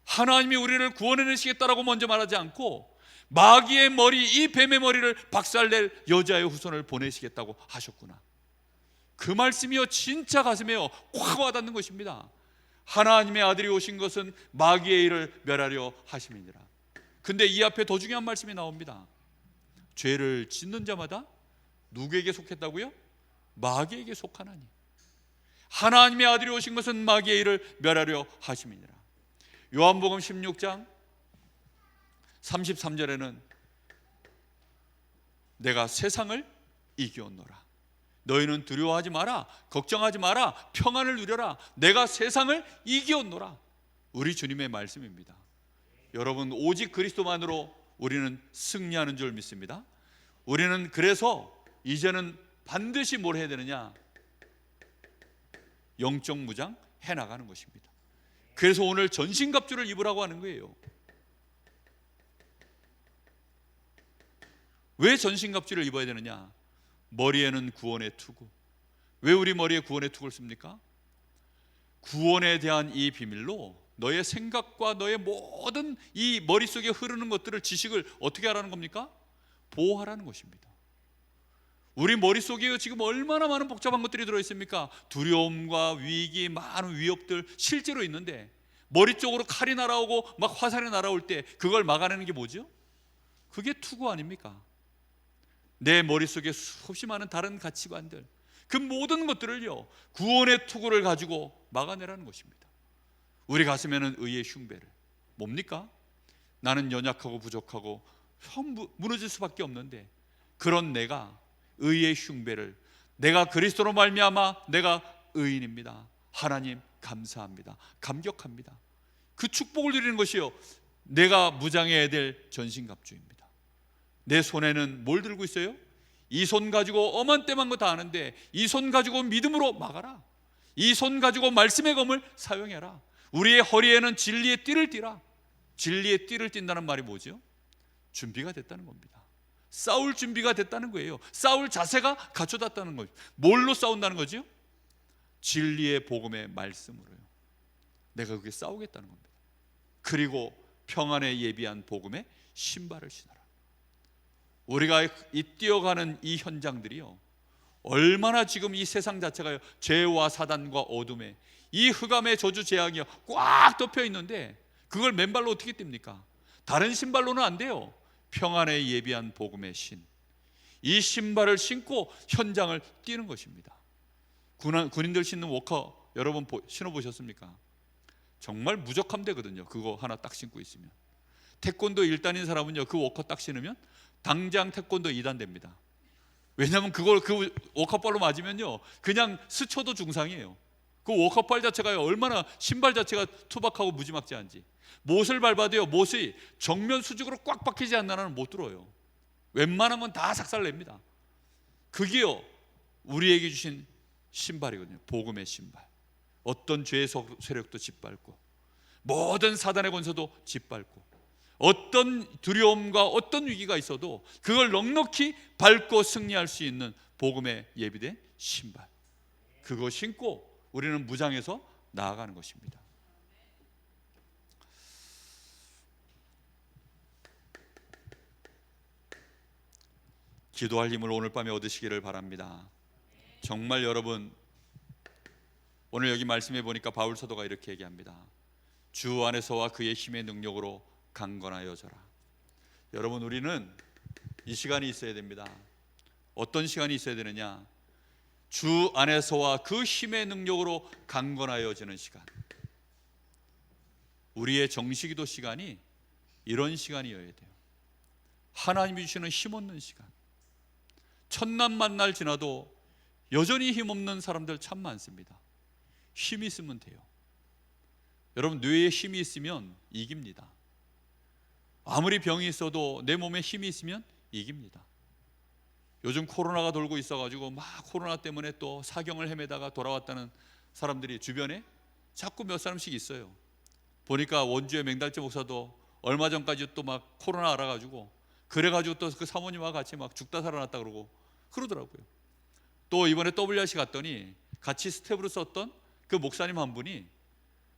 하나님이 우리를 구원해내시겠다라고 먼저 말하지 않고 마귀의 머리, 이 뱀의 머리를 박살낼 여자의 후손을 보내시겠다고 하셨구나. 그 말씀이요 진짜 가슴에요 확 와닿는 것입니다. 하나님의 아들이 오신 것은 마귀의 일을 멸하려 하심이니라. 근데 이 앞에 더 중요한 말씀이 나옵니다. 죄를 짓는 자마다 누구에게 속했다고요? 마귀에게 속하나니. 하나님의 아들이 오신 것은 마귀의 일을 멸하려 하심이니라. 요한복음 16장 33절에는 내가 세상을 이기었노라. 너희는 두려워하지 마라, 걱정하지 마라, 평안을 누려라. 내가 세상을 이기었노라. 우리 주님의 말씀입니다. 여러분, 오직 그리스도만으로 우리는 승리하는 줄 믿습니다. 우리는 그래서 이제는 반드시 뭘 해야 되느냐? 영적 무장 해나가는 것입니다. 그래서 오늘 전신갑주를 입으라고 하는 거예요. 왜 전신갑주를 입어야 되느냐? 머리에는 구원의 투구. 왜 우리 머리에 구원의 투구를 씁니까? 구원에 대한 이 비밀로 너의 생각과 너의 모든 이 머릿속에 흐르는 것들을, 지식을 어떻게 하라는 겁니까? 보호하라는 것입니다. 우리 머릿속에 지금 얼마나 많은 복잡한 것들이 들어있습니까? 두려움과 위기, 많은 위협들 실제로 있는데 머리 쪽으로 칼이 날아오고 막 화살이 날아올 때 그걸 막아내는 게 뭐죠? 그게 투구 아닙니까? 내 머릿속에 수없이 많은 다른 가치관들, 그 모든 것들을요 구원의 투구를 가지고 막아내라는 것입니다. 우리 가슴에는 의의 흉배를, 뭡니까? 나는 연약하고 부족하고 무너질 수밖에 없는데 그런 내가 의의 흉배를, 내가 그리스도로 말미암아 내가 의인입니다. 하나님 감사합니다, 감격합니다. 그 축복을 드리는 것이요 내가 무장해야 될 전신갑주입니다. 내 손에는 뭘 들고 있어요? 이 손 가지고 엄한 때만 거 다 아는데 이 손 가지고 믿음으로 막아라. 이 손 가지고 말씀의 검을 사용해라. 우리의 허리에는 진리의 띠를 띠라. 진리의 띠를 띈다는 말이 뭐죠? 준비가 됐다는 겁니다. 싸울 준비가 됐다는 거예요. 싸울 자세가 갖춰졌다는 거죠. 뭘로 싸운다는 거죠? 진리의 복음의 말씀으로요. 내가 그게 싸우겠다는 겁니다. 그리고 평안에 예비한 복음의 신발을 신어라. 우리가 이 뛰어가는 이 현장들이요 얼마나 지금 이 세상 자체가요 죄와 사단과 어둠에 이 흑암의 저주 재앙이 꽉 덮여 있는데 그걸 맨발로 어떻게 띱니까? 다른 신발로는 안 돼요. 평안에 예비한 복음의 신, 이 신발을 신고 현장을 뛰는 것입니다. 군인들 신는 워커 여러분 신어보셨습니까? 정말 무적함되거든요. 그거 하나 딱 신고 있으면. 태권도 1단인 사람은요, 그 워커 딱 신으면 당장 태권도 2단 됩니다. 왜냐하면 그 워커발로 맞으면요, 그냥 스쳐도 중상이에요. 그 워커발 자체가 얼마나, 신발 자체가 투박하고 무지막지한지. 못을 밟아도요, 못이 정면 수직으로 꽉 박히지 않는 한은 못 들어요. 웬만하면 다 삭살냅니다. 그게요, 우리에게 주신 신발이거든요. 복음의 신발. 어떤 죄의 세력도 짓밟고, 모든 사단의 권세도 짓밟고, 어떤 두려움과 어떤 위기가 있어도 그걸 넉넉히 밟고 승리할 수 있는 복음의 예비된 신발, 그거 신고 우리는 무장해서 나아가는 것입니다. 기도할 힘을 오늘 밤에 얻으시기를 바랍니다. 정말 여러분, 오늘 여기 말씀해 보니까 바울 사도가 이렇게 얘기합니다. 주 안에서와 그의 힘의 능력으로 강건하여져라. 여러분, 우리는 이 시간이 있어야 됩니다. 어떤 시간이 있어야 되느냐? 주 안에서와 그 힘의 능력으로 강건하여지는 시간. 우리의 정식기도 시간이 이런 시간이어야 돼요. 하나님이 주시는 힘없는 시간. 천난 만날 지나도 여전히 힘없는 사람들 참 많습니다. 힘이 있으면 돼요. 여러분, 뇌에 힘이 있으면 이깁니다. 아무리 병이 있어도 내 몸에 힘이 있으면 이깁니다. 요즘 코로나가 돌고 있어가지고 막 코로나 때문에 또 사경을 헤매다가 돌아왔다는 사람들이 주변에 자꾸 몇 사람씩 있어요. 보니까 원주의 맹달재 목사도 얼마 전까지 또 막 코로나 알아가지고, 그래가지고 또 그 사모님과 같이 막 죽다 살아났다 그러더라고요. 또 이번에 WRC 갔더니 같이 스텝으로 썼던 그 목사님 한 분이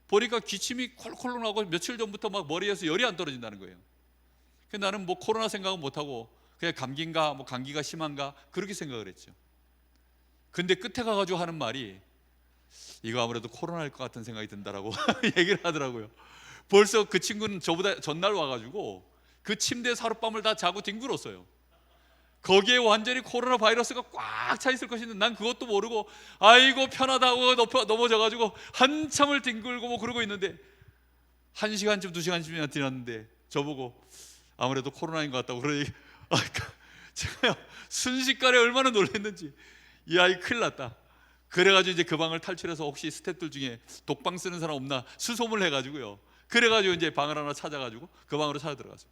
보니까 기침이 콜콜 나고 며칠 전부터 막 머리에서 열이 안 떨어진다는 거예요. 나는 뭐 코로나 생각은 못하고 그냥 감기인가, 뭐 감기가 심한가 그렇게 생각을 했죠. 근데 끝에 가가지고 하는 말이, 이거 아무래도 코로나일 것 같은 생각이 든다라고 얘기를 하더라고요. 벌써 그 친구는 저보다 전날 와가지고 그 침대에서 하룻밤을 다 자고 뒹굴었어요. 거기에 완전히 코로나 바이러스가 꽉 차 있을 것인데 난 그것도 모르고 아이고 편하다고 넘어져가지고 한참을 뒹굴고 뭐 그러고 있는데 1시간쯤 2시간쯤이나 지났는데 저보고 아무래도 코로나인 것 같다고 그러니 제가 순식간에 얼마나 놀랐는지, 이 아이 큰일 났다. 그래가지고 이제 그 방을 탈출해서 혹시 스태프들 중에 독방 쓰는 사람 없나 수소문을 해가지고요, 그래가지고 이제 방을 하나 찾아가지고 그 방으로 찾아 들어갔어요.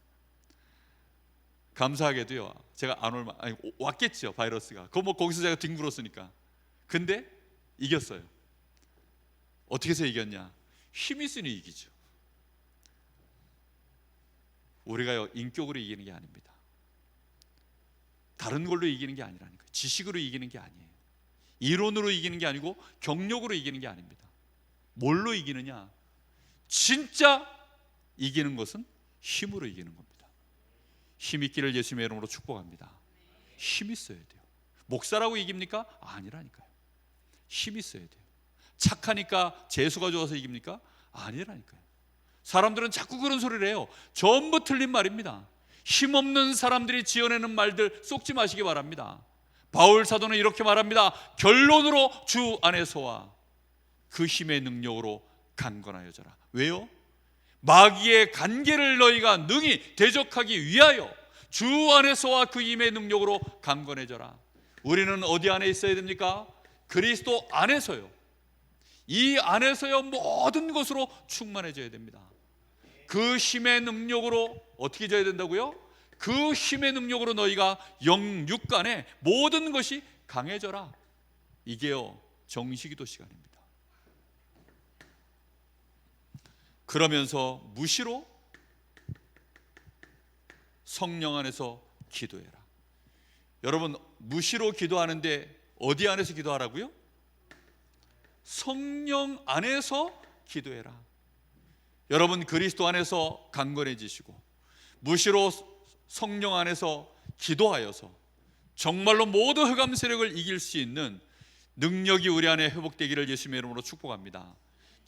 감사하게도요, 제가 왔겠죠, 바이러스가. 뭐 거기서 제가 뒹굴었으니까. 근데 이겼어요. 어떻게 해서 이겼냐? 힘이 있으니 이기죠. 우리가 인격으로 이기는 게 아닙니다. 다른 걸로 이기는 게 아니라는 거예요. 지식으로 이기는 게 아니에요. 이론으로 이기는 게 아니고 경력으로 이기는 게 아닙니다. 뭘로 이기느냐? 진짜 이기는 것은 힘으로 이기는 겁니다. 힘 있기를 예수님의 이름으로 축복합니다. 힘 있어야 돼요. 목사라고 이깁니까? 아니라니까요. 힘 있어야 돼요. 착하니까 재수가 좋아서 이깁니까? 아니라니까요. 사람들은 자꾸 그런 소리를 해요. 전부 틀린 말입니다. 힘없는 사람들이 지어내는 말들 쏙지 마시기 바랍니다. 바울 사도는 이렇게 말합니다. 결론으로 주 안에서와 그 힘의 능력으로 강건하여져라. 왜요? 마귀의 간계를 너희가 능히 대적하기 위하여 주 안에서와 그 힘의 능력으로 강건해져라. 우리는 어디 안에 있어야 됩니까? 그리스도 안에서요. 이 안에서요 모든 것으로 충만해져야 됩니다. 그 힘의 능력으로 어떻게 져야 된다고요? 그 힘의 능력으로 너희가 영육간에 모든 것이 강해져라. 이게요 정식기도 시간입니다. 그러면서 무시로 성령 안에서 기도해라. 여러분, 무시로 기도하는데 어디 안에서 기도하라고요? 성령 안에서 기도해라. 여러분, 그리스도 안에서 강건해지시고 무시로 성령 안에서 기도하여서 정말로 모든 흑암 세력을 이길 수 있는 능력이 우리 안에 회복되기를 예수님의 이름으로 축복합니다.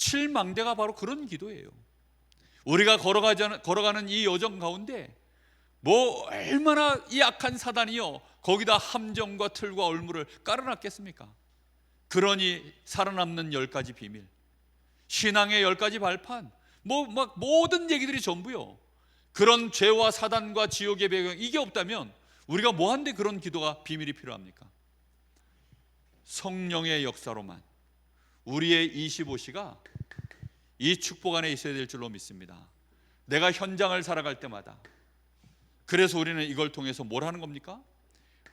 칠망대가 바로 그런 기도예요. 우리가 걸어가는 이 여정 가운데 뭐 얼마나 이 악한 사단이요 거기다 함정과 틀과 얼물을 깔아놨겠습니까? 그러니 살아남는 10가지 비밀, 신앙의 10가지 발판, 뭐 막 모든 얘기들이 전부요, 그런 죄와 사단과 지옥의 배경, 이게 없다면 우리가 뭐한데 그런 기도가 비밀이 필요합니까? 성령의 역사로만 우리의 25시가 이 축복 안에 있어야 될 줄로 믿습니다. 내가 현장을 살아갈 때마다. 그래서 우리는 이걸 통해서 뭘 하는 겁니까?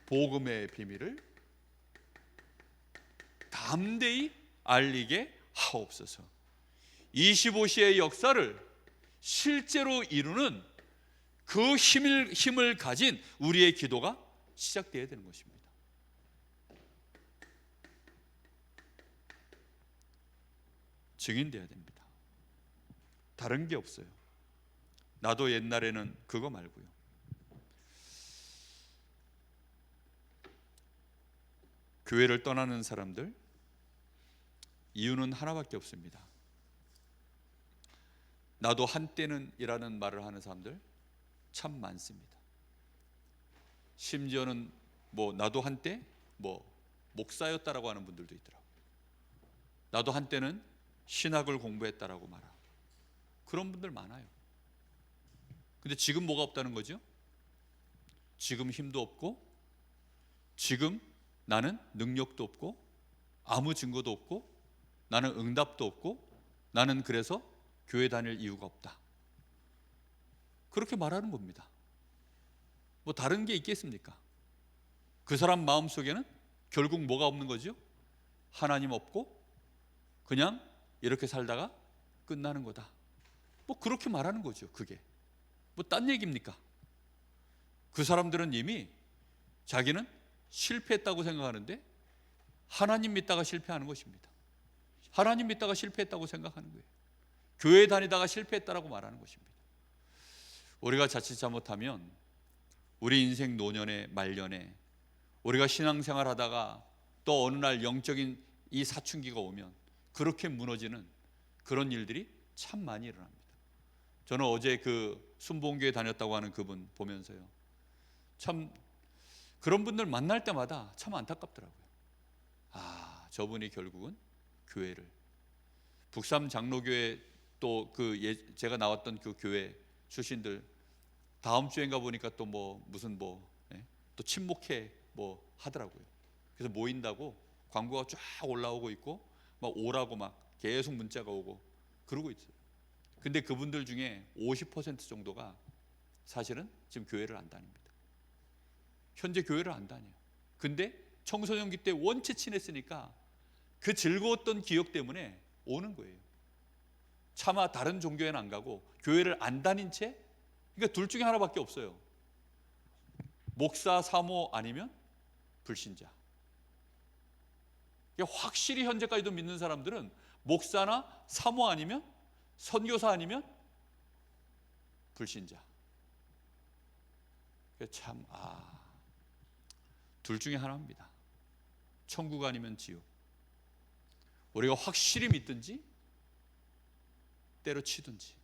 복음의 비밀을 담대히 알리게 하옵소서. 25시의 역사를 실제로 이루는 그 힘을 가진 우리의 기도가 시작되어야 되는 것입니다. 증인되어야 됩니다. 다른 게 없어요. 나도 옛날에는 그거 말고요. 교회를 떠나는 사람들, 이유는 하나밖에 없습니다. 나도 한때는 이라는 말을 하는 사람들 참 많습니다. 심지어는 뭐 나도 한때 뭐 목사였다라고 하는 분들도 있더라고요. 나도 한때는 신학을 공부했다라고 말하고, 그런 분들 많아요. 근데 지금 뭐가 없다는 거죠? 지금 힘도 없고, 지금 나는 능력도 없고, 아무 증거도 없고, 나는 응답도 없고, 나는 그래서 교회 다닐 이유가 없다, 그렇게 말하는 겁니다. 뭐 다른 게 있겠습니까? 그 사람 마음속에는 결국 뭐가 없는 거죠? 하나님 없고 그냥 이렇게 살다가 끝나는 거다, 뭐 그렇게 말하는 거죠. 그게 뭐 딴 얘기입니까? 그 사람들은 이미 자기는 실패했다고 생각하는데 하나님 믿다가 실패하는 것입니다. 하나님 믿다가 실패했다고 생각하는 거예요. 교회 다니다가 실패했다라고 말하는 것입니다. 우리가 자칫 잘못하면 우리 인생 노년의 말년에 우리가 신앙생활 하다가 또 어느 날 영적인 이 사춘기가 오면 그렇게 무너지는 그런 일들이 참 많이 일어납니다. 저는 어제 그 순복음교회 다녔다고 하는 그분 보면서요, 참 그런 분들 만날 때마다 참 안타깝더라고요. 아, 저분이 결국은 교회를, 북삼 장로교회 또 제가 나왔던 그 교회 출신들 다음 주인가 보니까 또 뭐 무슨 또 친목회 뭐 하더라고요. 그래서 모인다고 광고가 쫙 올라오고 있고 막 오라고 막 계속 문자가 오고 그러고 있어요. 근데 그분들 중에 50% 정도가 사실은 지금 교회를 안 다닙니다. 현재 교회를 안 다녀요. 근데 청소년기 때 원체 친했으니까 그 즐거웠던 기억 때문에 오는 거예요. 차마 다른 종교에는 안 가고 교회를 안 다닌 채, 그러니까 둘 중에 하나밖에 없어요. 목사, 사모 아니면 불신자. 확실히 현재까지도 믿는 사람들은 목사나 사모 아니면 선교사 아니면 불신자. 참 둘 중에 하나입니다. 천국 아니면 지옥. 우리가 확실히 믿든지 때려치든지,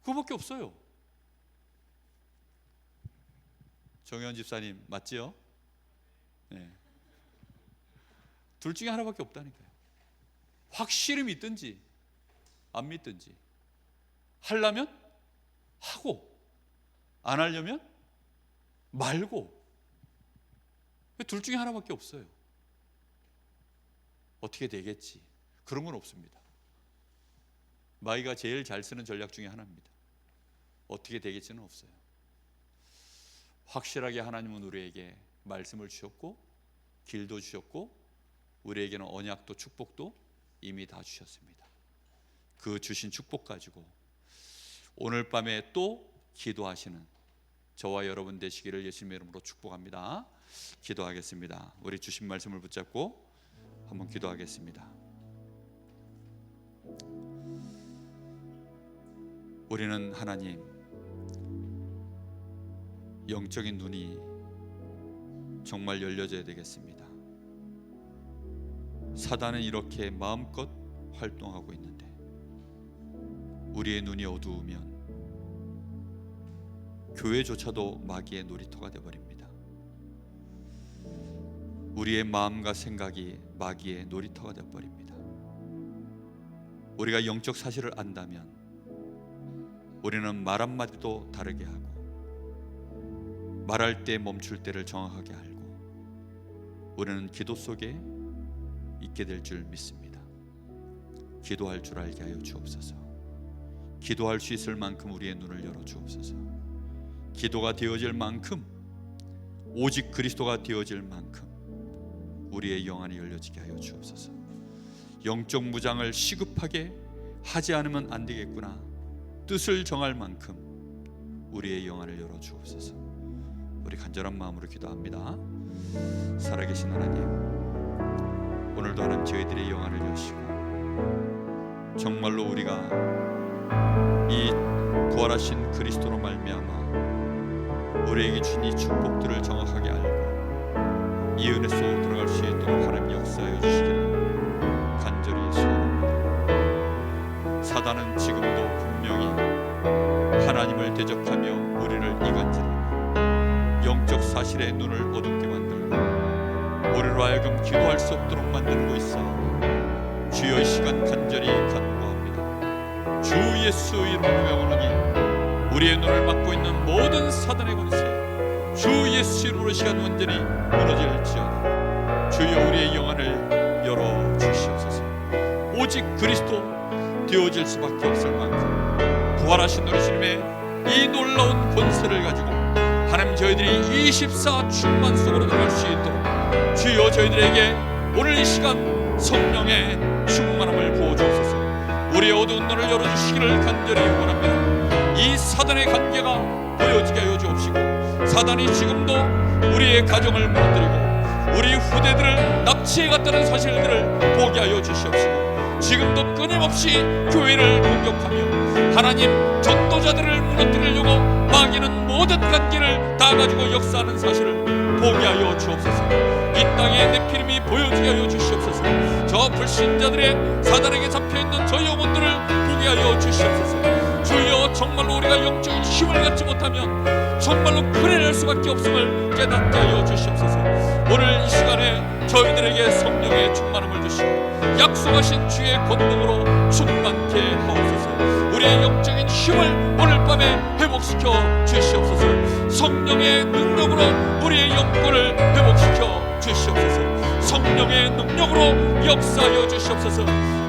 그거밖에 없어요. 정현 집사님 맞지요? 네. 둘 중에 하나밖에 없다니까요. 확실히 믿든지 안 믿든지, 하려면 하고 안 하려면 말고, 둘 중에 하나밖에 없어요. 어떻게 되겠지, 그런 건 없습니다. 마이가 제일 잘 쓰는 전략 중에 하나입니다. 어떻게 되겠지는 없어요. 확실하게 하나님은 우리에게 말씀을 주셨고 길도 주셨고 우리에게는 언약도 축복도 이미 다 주셨습니다. 그 주신 축복 가지고 오늘 밤에 또 기도하시는 저와 여러분 되시기를 예수님의 이름으로 축복합니다. 기도하겠습니다. 우리 주신 말씀을 붙잡고 한번 기도하겠습니다. 우리는 하나님, 영적인 눈이 정말 열려져야 되겠습니다. 사단은 이렇게 마음껏 활동하고 있는데 우리의 눈이 어두우면 교회조차도 마귀의 놀이터가 되어버립니다. 우리의 마음과 생각이 마귀의 놀이터가 되어버립니다. 우리가 영적 사실을 안다면 우리는 말 한마디도 다르게 하고 말할 때 멈출 때를 정확하게 알고 우리는 기도 속에 있게 될 줄 믿습니다. 기도할 줄 알게 하여 주옵소서. 기도할 수 있을 만큼 우리의 눈을 열어 주옵소서. 기도가 되어질 만큼, 오직 그리스도가 되어질 만큼 우리의 영안이 열려지게 하여 주옵소서. 영적 무장을 시급하게 하지 않으면 안 되겠구나, 뜻을 정할 만큼 우리의 영안을 열어 주옵소서. 우리 간절한 마음으로 기도합니다. 살아계신 하나님, 오늘도 하나님 저희들의 영안을 여시고 정말로 우리가 이 부활하신 그리스도로 말미암아 우리에게 주신 이 축복들을 정확하게 알고 이 은혜 속으로 들어갈 수 있도록 하나님 역사하여 주시기를 간절히 소원합니다. 사단은 지금도 분명히 하나님을 대적하며 우리를 이간질하고 영적 사실의 눈을 어둡게 만들고 우리로 하여금 기도할 수 없도록 만들고 있어 주여 이 시간 간절히 간구합니다. 주 예수 이름으로 명하노니 우리의 눈을 막고 있는 모든 사단의 권세 주 예수 이름으로 시간 완전히 무너질지어다. 주여 우리의 영안을 열어 주시옵소서. 오직 그리스도 되어질 수밖에 없을 만큼 부활하신 우리 주님의 이 놀라운 권세를 가지고 하나님 저희들이 24 충만 속으로 들어갈 수 있도록 주여 저희들에게 오늘 이 시간 성령의 충만함을 부어주옵소서. 우리의 어두운 눈을 열어주시기를 간절히 원합니다. 이 사단의 관계가 보여지게 하여 주옵시고 사단이 지금도 우리의 가정을 무너뜨리고 우리 후대들을 납치해 갔다는 사실들을 보게 하여 주시옵시고 지금도 끊임없이 교회를 공격하며 하나님 전도자들을 무너뜨리려고 마귀는 모든 관계를 다 가지고 역사하는 사실을 보게 하여 주옵소서. 이 땅에 네피림이 보여지게 하여 주시옵소서. 저 불신자들의 사단에게 잡혀있는 저 영혼들을 보게 하여 주시옵소서. 주여 정말로 우리가 영적인 힘을 갖지 못하면 정말로 큰일 날 수밖에 없음을 깨닫게 하여 주시옵소서. 오늘 이 시간에 저희들에게 성령의 충만함을 주시고 약속하신 주의 권능으로 충만케 하옵소서. 우리의 영적인 힘을 오늘 밤에 회복시켜 주시옵소서. 성령의 능력으로 우리의 영혼을 회복시켜 주시옵소서. 성령의 능력으로 역사하여 주시옵소서.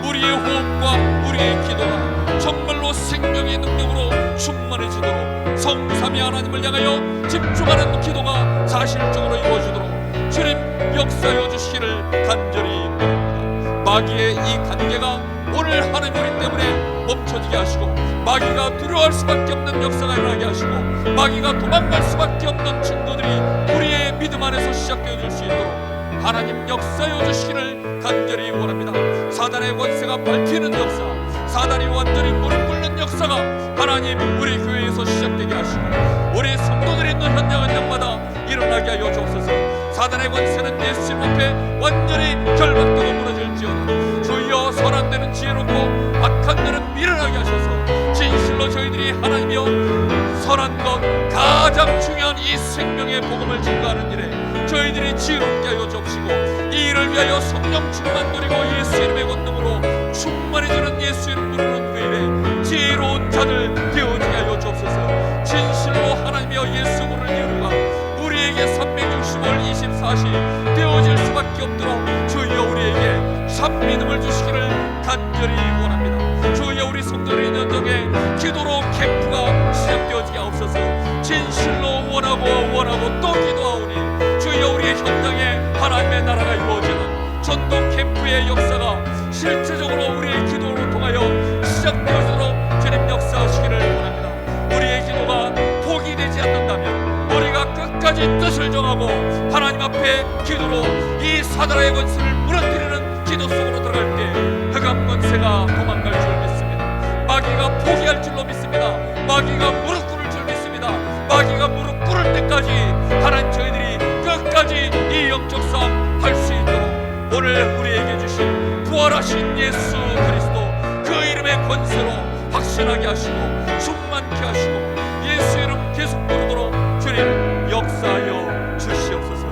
우리의 호흡과 우리의 기도가 정말로 생명의 능력으로 충만해지도록 성삼위 하나님을 향하여 집중하는 기도가 사실적으로 이루어지도록 주님 역사하여 주시기를 간절히 바랍니다. 마귀의 이 관계가 오늘 하나님 우리 때문에 멈춰지게 하시고 마귀가 두려워할 수밖에 없는 역사가 일어나게 하시고 마귀가 도망갈 수밖에 없는 증거들이 우리의 믿음 안에서 시작되어질 수 있도록 하나님 역사하여 주시기를 간절히 원합니다. 사단의 권세가 밟히는 역사, 사단이 완전히 무릎 꿇는 역사가 하나님 우리 교회에서 시작되게 하시고 우리 성도들이 있는 현장마다 일어나게 하여 주옵소서. 사단의 권세는 예수 앞에 완전히 결박되고 무너질지어다. 주여 선한 데는 지혜롭고 악한 데는 미련하게 하셔서 진실로 저희들이 하나님이여 선한 것 가장 중요한 이 생명의 복음을 증거하는 일에 저희들이 지혜롭게 하여 주옵시고 이 일을 위하여 성령 충만 누리고 예수 이름의 권능으로 충만해지는 예수 이름 누리는 그 일에 지혜로운 자들 되어지게 하여 주옵소서. 진실로 하나님이여 예수 부르는 이유가 우리에게 365일 24시 되어질 수밖에 없도록 주여 우리에게 참 믿음을 주시기를 간절히 원합니다. 주여 우리 성도들의 현장에 기도로 캠프가 시작되어지게 하옵소서. 진실로 원하고 또 기도하오니 주여 우리의 현장에 하나님의 나라가 이루어지는 전도 캠프의 역사가 실제적으로 우리의 기도로 통하여 시작되어지도록 주님 역사하시기를 원합니다. 우리의 기도가 포기되지 않는다면 우리가 끝까지 뜻을 정하고 하나님 앞에 기도로 이 사단의 권세를 무너뜨리는 기도 속으로 들어갈 때 흑암 권세가 도망갈 줄 믿습니다. 마귀가 포기할 줄로 믿습니다. 마귀가 무릎 꿇을 줄 믿습니다. 마귀가 무릎 꿇을 때까지 하나님 저희들이 끝까지 이 영적 싸움 할 수 있도록 오늘 우리에게 주신 헌신하게 하시고 충만케 하시고 예수 이름 계속 부르도록 주님 역사하여 주시옵소서.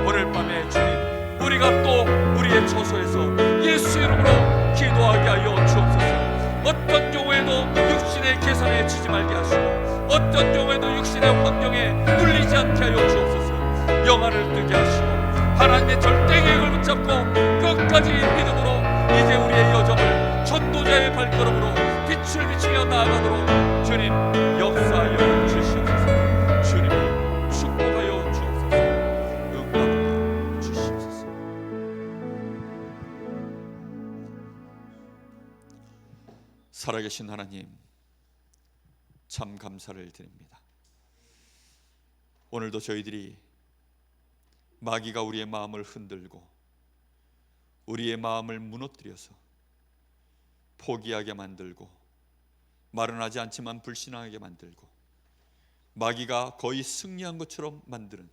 오늘 밤에 주님 우리가 또 우리의 처소에서 예수 이름으로 기도하게 하여 주옵소서. 어떤 경우에도 육신의 계산에 지지 말게 하시고 어떤 경우에도 육신의 환경에 눌리지 않게 하여 주옵소서. 영안을 뜨게 하시고 하나님의 절대 계획을 붙잡고 끝까지 믿음으로 이제 우리의 여정을 전도자의 발걸음으로 빛을 비추며 나아가도록 주님 역사하여 주시옵소서. 주님이 축복하여 주옵소서. 응답하여 주시옵소서. 살아계신 하나님, 참 감사를 드립니다. 오늘도 저희들이 마귀가 우리의 마음을 흔들고 우리의 마음을 무너뜨려서 포기하게 만들고 말은 하지 않지만 불신하게 만들고 마귀가 거의 승리한 것처럼 만드는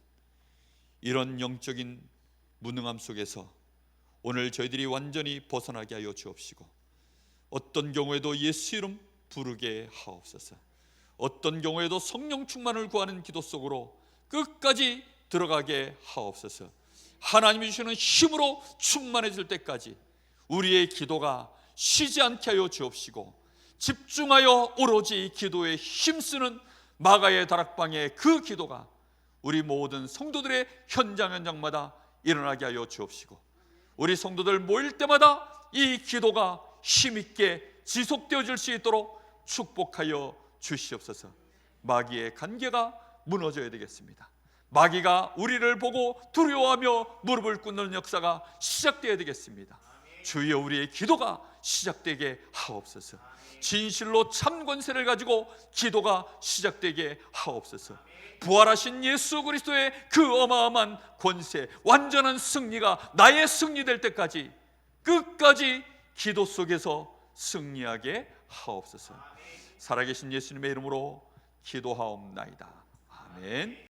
이런 영적인 무능함 속에서 오늘 저희들이 완전히 벗어나게 하여 주옵시고 어떤 경우에도 예수 이름 부르게 하옵소서. 어떤 경우에도 성령 충만을 구하는 기도 속으로 끝까지 들어가게 하옵소서. 하나님이 주시는 힘으로 충만해질 때까지 우리의 기도가 쉬지 않게 하여 주옵시고 집중하여 오로지 기도에 힘쓰는 마가의 다락방의 그 기도가 우리 모든 성도들의 현장마다 일어나게 하여 주옵시고 우리 성도들 모일 때마다 이 기도가 힘있게 지속되어질 수 있도록 축복하여 주시옵소서. 마귀의 관계가 무너져야 되겠습니다. 마귀가 우리를 보고 두려워하며 무릎을 꿇는 역사가 시작되어야 되겠습니다. 주여 우리의 기도가 시작되게 하옵소서. 진실로 참 권세를 가지고 기도가 시작되게 하옵소서. 부활하신 예수 그리스도의 그 어마어마한 권세, 완전한 승리가 나의 승리될 때까지 끝까지 기도 속에서 승리하게 하옵소서. 살아계신 예수님의 이름으로 기도하옵나이다. 아멘.